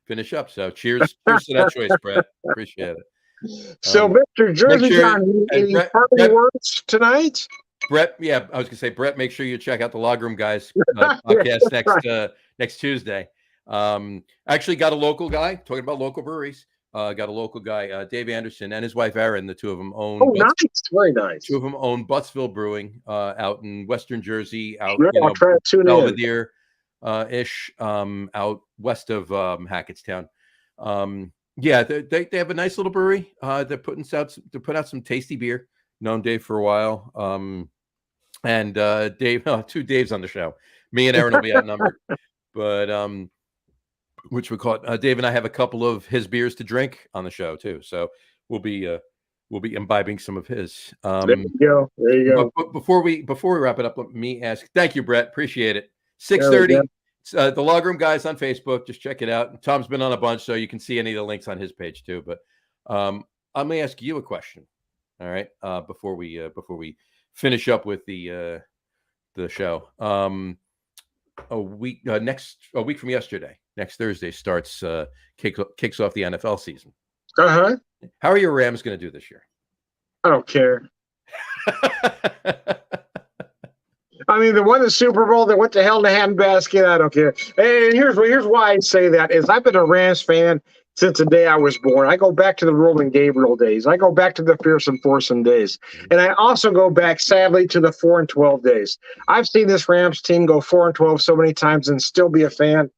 finish up. So cheers to that choice, Brett. Appreciate it. So, Mr. Jersey John, any party words tonight? Brett, yeah, I was gonna say, Brett, make sure you check out the Log Room Guys podcast next Tuesday. Actually got a local guy talking about local breweries. Got a local guy, Dave Anderson, and his wife Erin. The two of them own. Oh, nice, very nice. Two of them own Buttsville Brewing, out in Western Jersey, out I'll try to tune Belvedere, ish, out west of Hackettstown. Yeah, they have a nice little brewery. They're putting out some tasty beer. known Dave for a while. And Dave, two Daves on the show. Me and Aaron will be outnumbered, but which we call it. Dave and I have a couple of his beers to drink on the show too, so we'll be imbibing some of his. There you go. There you go. But before we wrap it up, let me ask. Thank you, Brett. Appreciate it. 6:30. The Log Room guys on Facebook. Just check it out. Tom's been on a bunch, so you can see any of the links on his page too. But I'm gonna ask you a question. All right. Before we finish up with the show. A week from yesterday, next Thursday starts kicks off the NFL season. Uh-huh. How are your Rams going to do this year? I don't care. I mean, they won the Super Bowl. They went to hell in a handbasket. I don't care. And here's why I say that is I've been a Rams fan since the day I was born. I go back to the Roland Gabriel days. I go back to the Fearsome Foursome days. And I also go back, sadly, to the 4-12 days. I've seen this Rams team go 4-12 so many times and still be a fan.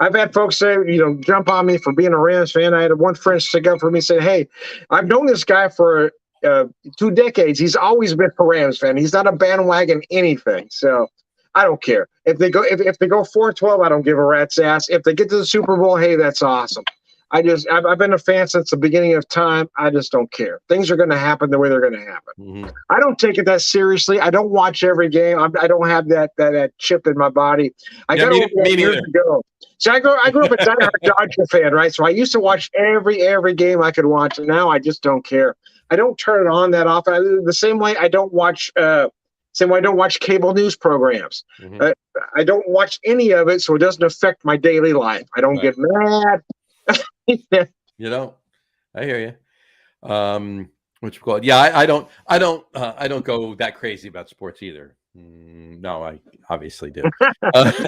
I've had folks say, jump on me for being a Rams fan. I had one friend stick up for me and say, hey, I've known this guy for 2 decades. He's always been a Rams fan. He's not a bandwagon anything. So I don't care. If they go 4-12, I don't give a rat's ass. If they get to the Super Bowl, hey, that's awesome. I've been a fan since the beginning of time. I just don't care. Things are going to happen the way they're going to happen. Mm-hmm. I don't take it that seriously. I don't watch every game. I don't have that chip in my body. I got over that years ago. So I grew up a diehard Dodger fan, right? So I used to watch every game I could watch, and now I just don't care. I don't turn it on that often. The same way I don't watch. Same way I don't watch cable news programs. Mm-hmm. I don't watch any of it, so it doesn't affect my daily life. I don't get mad. I hear you. What you call it? Yeah, I don't go that crazy about sports either. No, I obviously do. I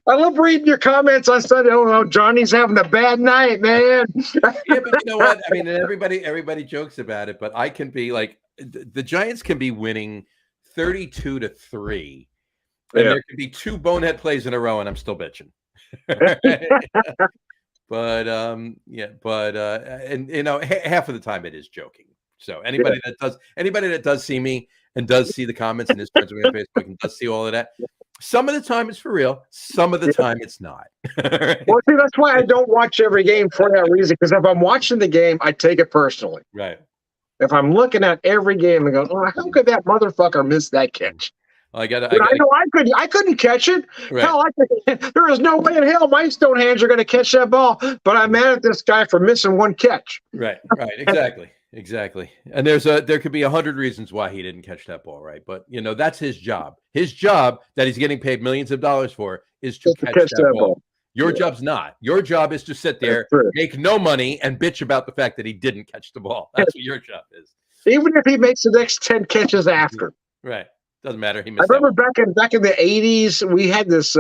love reading your comments on Sunday. Oh, Johnny's having a bad night, man. Yeah, but you know what? I mean, everybody jokes about it, but I can be like, the Giants can be winning 32-3. And there could be 2 bonehead plays in a row, and I'm still bitching. But half of the time it is joking. So anybody that does see me and does see the comments and is friends with me on Facebook and does see all of that, some of the time it's for real, some of the time it's not. Right? Well, see, that's why I don't watch every game for that reason. Because if I'm watching the game, I take it personally. Right. If I'm looking at every game and go, how could that motherfucker miss that catch? I couldn't catch it. Right. Hell, there is no way in hell my stone hands are going to catch that ball. But I'm mad at this guy for missing one catch. Right. Exactly. And there could be 100 reasons why he didn't catch that ball, right? But that's his job. His job that he's getting paid millions of dollars for is to catch that ball. Your job's not. Your job is to sit there, make no money, and bitch about the fact that he didn't catch the ball. That's what your job is. Even if he makes the next 10 catches after. Right. Doesn't matter. I remember back in the 80s, we had this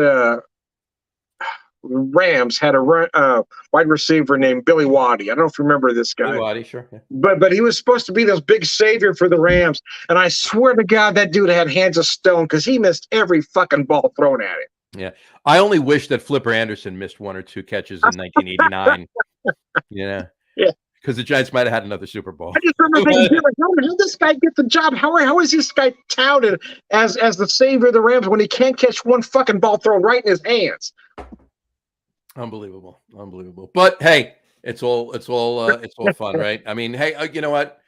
Rams had a wide receiver named Billy Waddy. I don't know if you remember this guy. Billy Waddy, sure. Yeah. But he was supposed to be this big savior for the Rams. And I swear to God, that dude had hands of stone because he missed every fucking ball thrown at him. Yeah. I only wish that Flipper Anderson missed 1 or 2 catches in 1989. Yeah. Because the Giants might have had another Super Bowl. I just remember thinking, how did this guy get the job? How is this guy touted as the savior of the Rams when he can't catch one fucking ball thrown right in his hands? Unbelievable. But hey, it's all fun, right? I mean, hey, you know what?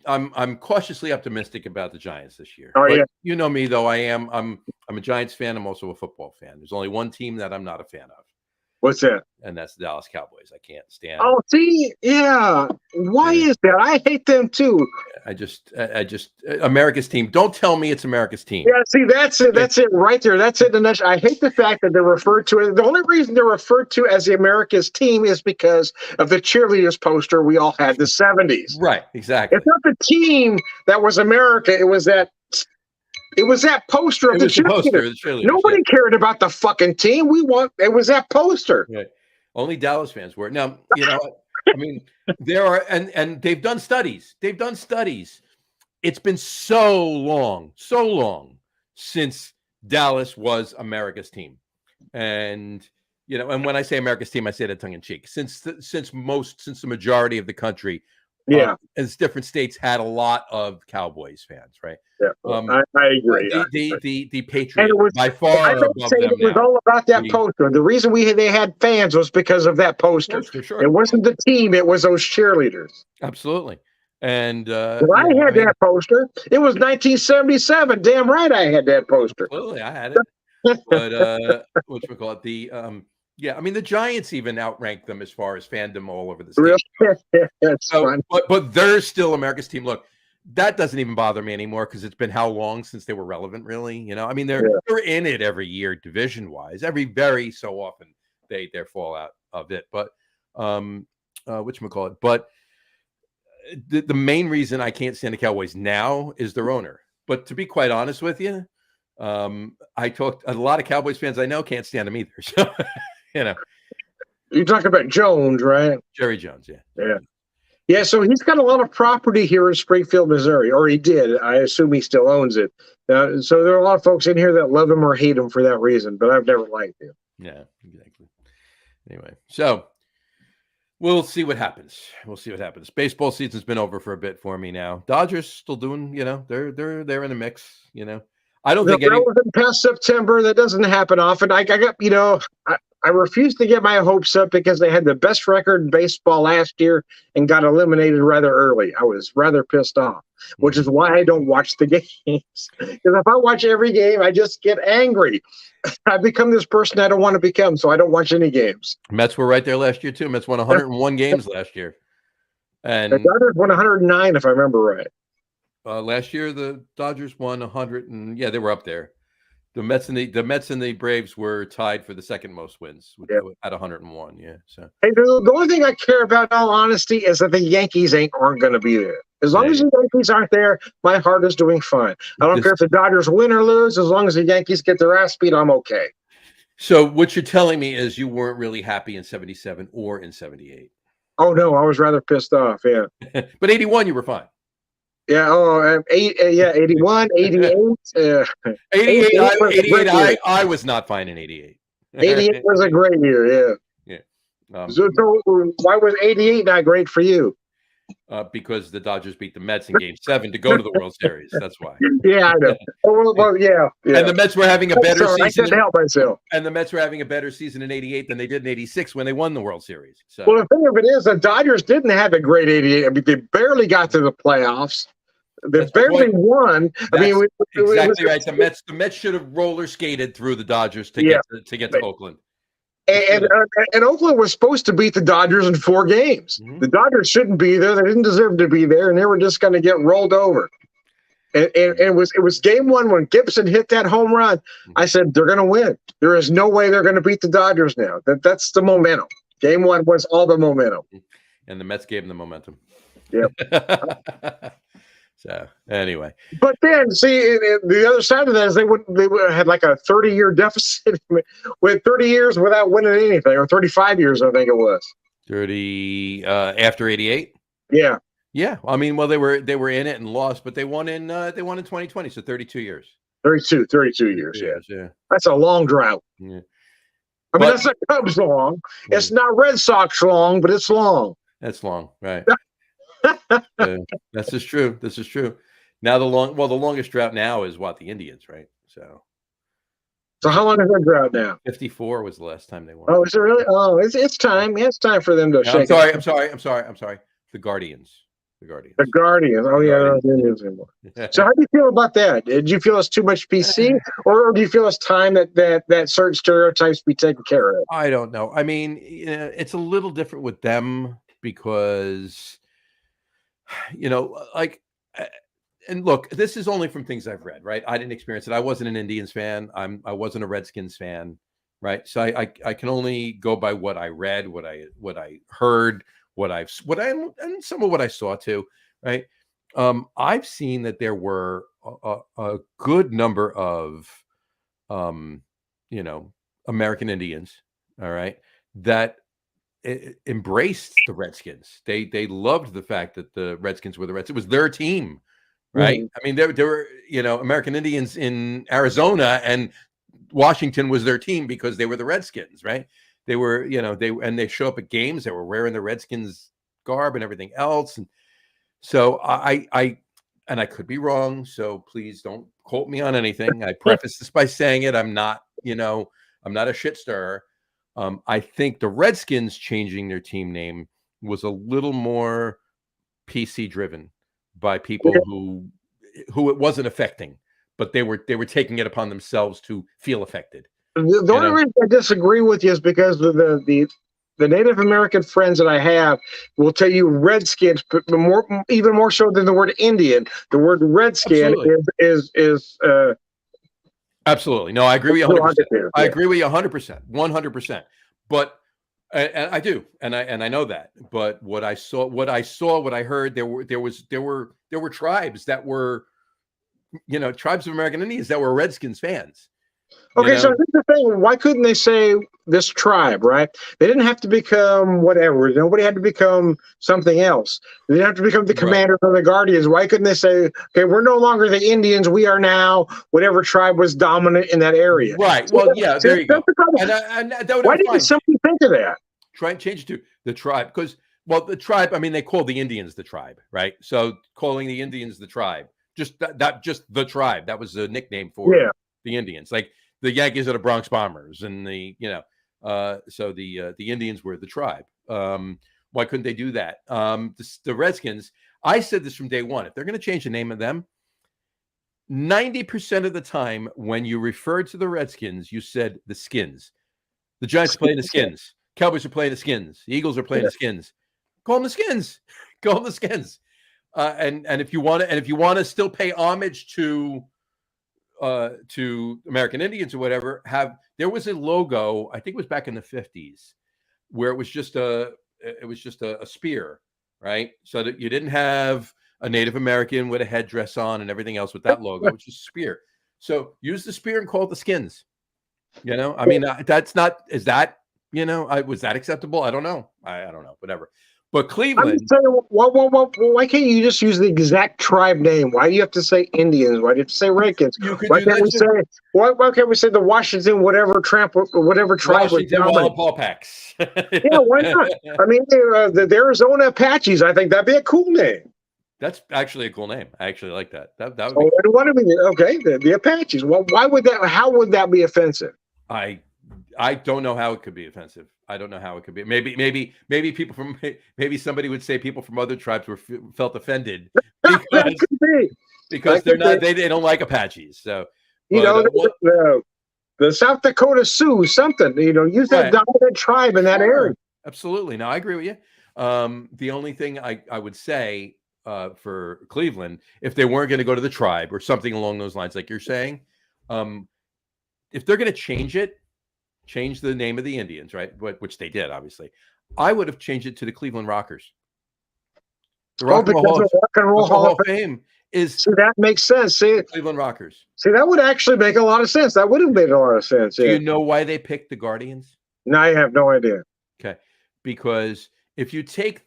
I'm cautiously optimistic about the Giants this year. Oh, yeah. You know me though. I'm a Giants fan. I'm also a football fan. There's only one team that I'm not a fan of. What's that? And that's the Dallas Cowboys. I can't stand. Oh, see, yeah. Why is that? I hate them too. I just America's team. Don't tell me it's America's team. Yeah, see, that's it. That's it right there. That's it. And I hate the fact that they're referred to. The only reason they're referred to as the America's team is because of the cheerleaders poster we all had in the 70s. Right. Exactly. It's not the team that was America. It was that poster of the cheerleaders. Nobody cared about the fucking team. It was that poster. Right. Only Dallas fans were. Now, I mean, there are, and they've done studies. It's been so long since Dallas was America's team. And you know, and when I say America's team, I say that tongue in cheek. Since the majority of the country, Yeah, as different states had a lot of Cowboys fans, right? yeah. I agree. The And Patriots it was, by I far would above say them it was now. all about that The poster. The reason they had fans was because of that poster. poster, sure, It wasn't the team; it was those cheerleaders. absolutely. And Well, I yeah, I had mean, that poster. It was 1977. Damn right, I had that poster. absolutely, I had it. But whatchamacallit, the yeah, I mean the Giants even outrank them as far as fandom all over the Real, state. that's So, fun. but they're still America's team. Look, that doesn't even bother me anymore because it's been how long since they were relevant, really? You know, I mean they're in it every year, division wise. Very so often they fall out of it. But whatchamacallit, but the main reason I can't stand the Cowboys now is their owner. But to be quite honest with you, I talked a lot of Cowboys fans I know can't stand them either. So you know, You're talking about Jones, right? Jerry Jones, yeah. Yeah. Yeah, so he's got a lot of property here in Springfield, Missouri, or he did. I assume he still owns it. So there are a lot of folks in here that love him or hate him for that reason, but I've never liked him. Yeah, exactly. Anyway, so we'll see what happens. We'll see what happens. Baseball season's been over for a bit for me now. Dodgers still doing, you know, they're in the mix, you know. I don't think any Past September, that doesn't happen often. I got, I refuse to get my hopes up because they had the best record in baseball last year and got eliminated rather early. I was rather pissed off, which is why I don't watch the games. Because if I watch every game, I just get angry. I become this person I don't want to become, so I don't watch any games. Mets were right there last year too. Mets won 101 games last year, and the Dodgers won 109, if I remember right. Last year the Dodgers won 100, and yeah, they were up there. The Mets and the Braves were tied for the second most wins at 101. Yeah. So hey, the only thing I care about, in all honesty, is that the Yankees aren't going to be there. As long as the Yankees aren't there, my heart is doing fine. I don't care if the Dodgers win or lose. As long as the Yankees get their ass beat, I'm okay. So what you're telling me is you weren't really happy in 77 or in 78. Oh no, I was rather pissed off. Yeah. But 81, you were fine. Yeah. Oh, 81, 88. 88. I was not fine in 88. 88 was a great year. Yeah. Yeah. So why was 88 not great for you? Because the Dodgers beat the Mets in Game 7 to go to the World Series. That's why. Yeah, I know. Well, yeah. And the Mets were having a better season. I couldn't help myself. And the Mets were having a better season in 88 than they did in 86 when they won the World Series. So. Well, the thing of it is, the Dodgers didn't have a great 88. I mean, they barely got to the playoffs. They barely won. Exactly right. The Mets should have roller skated through the Dodgers to get to Oakland. And Oakland was supposed to beat the Dodgers in 4 games. Mm-hmm. The Dodgers shouldn't be there. They didn't deserve to be there, and they were just going to get rolled over. And it was game 1 when Gibson hit that home run. Mm-hmm. I said, they're going to win. There is no way they're going to beat the Dodgers now. That's the momentum. Game 1 was all the momentum. And the Mets gave them the momentum. Yep. So anyway, but then see the other side of that is they had like a 30-year deficit with 30 years without winning anything, or 35 years, I think it was. 30 after 88. Yeah. Yeah. I mean, well, they were in it and lost, but they won in 2020, so 32 years. 32 years. Yeah. That's a long drought. Yeah. I mean, that's not Cubs long. Yeah. It's not Red Sox long, but it's long. That's long, right? This is true. This is true. Now the longest drought now is what, the Indians, right? So how long is that drought now? 54 was the last time they won. Oh, is it really? Oh, it's time. Yeah, it's time for them to shake. I'm sorry. The Guardians. The Guardians. Oh, yeah, they're not Indians anymore. So how do you feel about that? Did you feel it's too much PC, or do you feel it's time that certain stereotypes be taken care of? I don't know. I mean, it's a little different with them because, like, and look, this is only from things I've read, right? I didn't experience it. I wasn't an Indians fan. I wasn't a Redskins fan, right? So I can only go by what I read, what I heard, and some of what I saw too, right? I've seen that there were a good number of, American Indians, all right, that embraced the Redskins. They loved the fact that the Redskins were the Reds. It was their team, right? Mm-hmm. I mean, there were American Indians in Arizona, and Washington was their team because they were the Redskins, right? they were, they show up at games. They were wearing the Redskins garb and everything else. And so and I could be wrong. So please don't quote me on anything. I preface this by saying it. I'm not a shit stirrer. I think the Redskins changing their team name was a little more PC driven by people who it wasn't affecting, but they were taking it upon themselves to feel affected. The only reason I disagree with you is because the Native American friends that I have will tell you Redskins, but even more so than the word Indian. The word Redskin is absolutely. No, I agree with you 100%. I agree with you 100%, 100%. But and I do, and I know that. But what I heard, there were tribes that were, tribes of American Indians that were Redskins fans. Okay, so here's the thing. Why couldn't they say this tribe, right? They didn't have to become whatever. Nobody had to become something else. They didn't have to become the commander or the guardians. Why couldn't they say, okay, we're no longer the Indians. We are now whatever tribe was dominant in that area. Right. Well, yeah, there you go. And why didn't somebody think of that? Try and change it to the tribe. Because, the tribe, I mean, they called the Indians the tribe, right? So calling the Indians the tribe, just the tribe. That was the nickname for the Indians. Like, the Yankees are the Bronx Bombers, and so the Indians were the tribe. Why couldn't they do that? The Redskins, I said this from day one. If they're going to change the name of them, 90% of the time when you referred to the Redskins, you said the Skins. The Giants are playing the Skins. Cowboys are playing the Skins. The Eagles are playing the Skins. Call them the Skins. Call them the Skins. And if you want to still pay homage to American Indians or whatever, there was a logo, I think it was back in the 50s, where it was just a spear, right? So that you didn't have a Native American with a headdress on and everything else with that logo. It was just a spear. So use the spear and call it the Skins. I mean, was that acceptable? I don't know. I don't know. Whatever. But Cleveland. Why can't you just use the exact tribe name? Why do you have to say Indians? Why do you have to say Redskins? Why can't we say the Washington whatever tribe? Washington Wallapalpacks. Yeah, why not? I mean, the Arizona Apaches. I think that'd be a cool name. That's actually a cool name. I actually like that. That would be okay. The Apaches. Well, why would that? How would that be offensive? I don't know how it could be offensive. I don't know how it could be. Maybe people from somebody would say people from other tribes felt offended because they don't like Apaches. So the South Dakota Sioux, something, use that dominant tribe in that area. Absolutely. No, I agree with you. The only thing I would say for Cleveland, if they weren't going to go to the tribe or something along those lines, like you're saying, if they're going to change the name of the Indians, right? Which they did, obviously. I would have changed it to the Cleveland Rockers. The Rock and Roll Hall of Fame is. See, that makes sense. See, Cleveland Rockers. See, that would actually make a lot of sense. That would have made a lot of sense. Do you know why they picked the Guardians? No, I have no idea. Okay, because if you take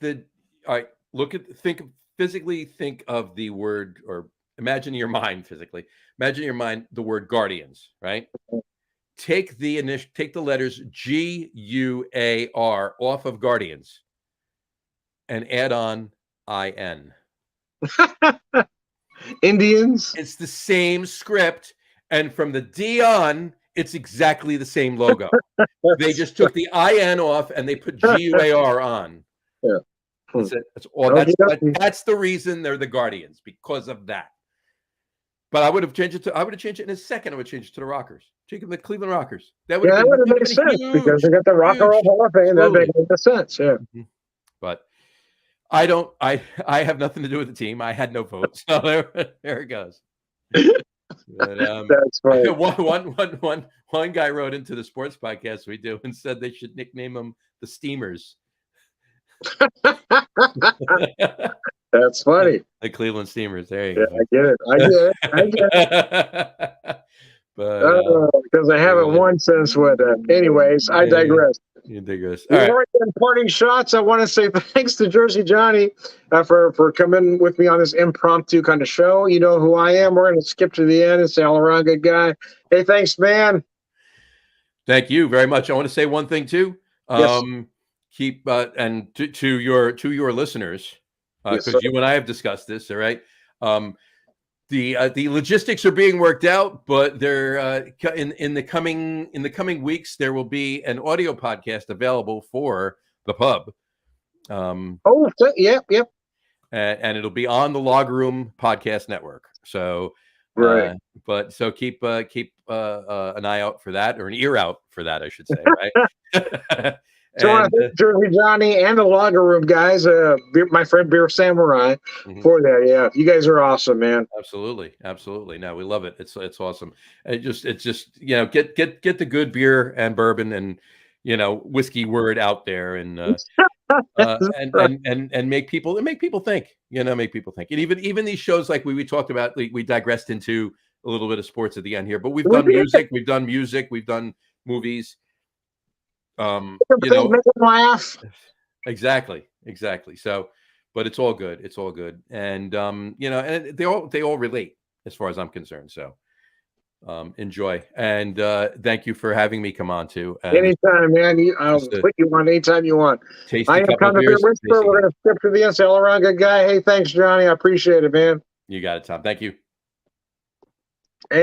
physically think of the word, or imagine in your mind the word Guardians, right? Take the letters GUAR off of Guardians and add on IN. Indians. It's the same script, and from the D on, it's exactly the same logo. They just took the IN off and they put GUAR on. Yeah. That's it. That's all. That's the reason they're the Guardians, because of that. But I would have changed it in a second. I would change it to the Rockers. Take the Cleveland Rockers. That would have made sense because they got the Rock and Roll Hall of Fame. That makes sense. Yeah. Mm-hmm. But I have nothing to do with the team. I had no votes. So there it goes. But, that's funny. One guy wrote into the sports podcast we do and said they should nickname them the Steamers. That's funny. The Cleveland Steamers. There you go. I get it. But because I haven't won since what? Anyways, I digress. You digress. Before parting shots, I want to say thanks to Jersey Johnny for coming with me on this impromptu kind of show. You know who I am. We're going to skip to the end and say all around good guy. Hey, thanks, man. Thank you very much. I want to say one thing too. Yes. Keep and to your listeners, Yes, because sir. you and I have discussed this. All right. The logistics are being worked out, but they're in the coming weeks there will be an audio podcast available for the pub. Oh, yep, yep. And it'll be on the Log Room Podcast Network. So, Right. but so keep an eye out for that, or an ear out for that, I should say, right? So I want And to thank Jersey Johnny and the Lager Room guys, my friend Beer Samurai, for that. Yeah, you guys are awesome, man. absolutely. No, we love it. It's awesome. It's just get the good beer and bourbon and whiskey word out there, and and make people think, make people think. And even these shows, like we talked about, we digressed into a little bit of sports at the end here, but we've done music, we've done movies. Make them laugh. Exactly. So, but it's all good. And and they all relate as far as I'm concerned. So enjoy, and thank you for having me come on too. Anytime, man. I'll put you on anytime you want. I have come to Beer Whisperer. We're going to skip to the end. All around good guy. Hey, thanks, Johnny. I appreciate it, man. You got it, Tom. Thank you. And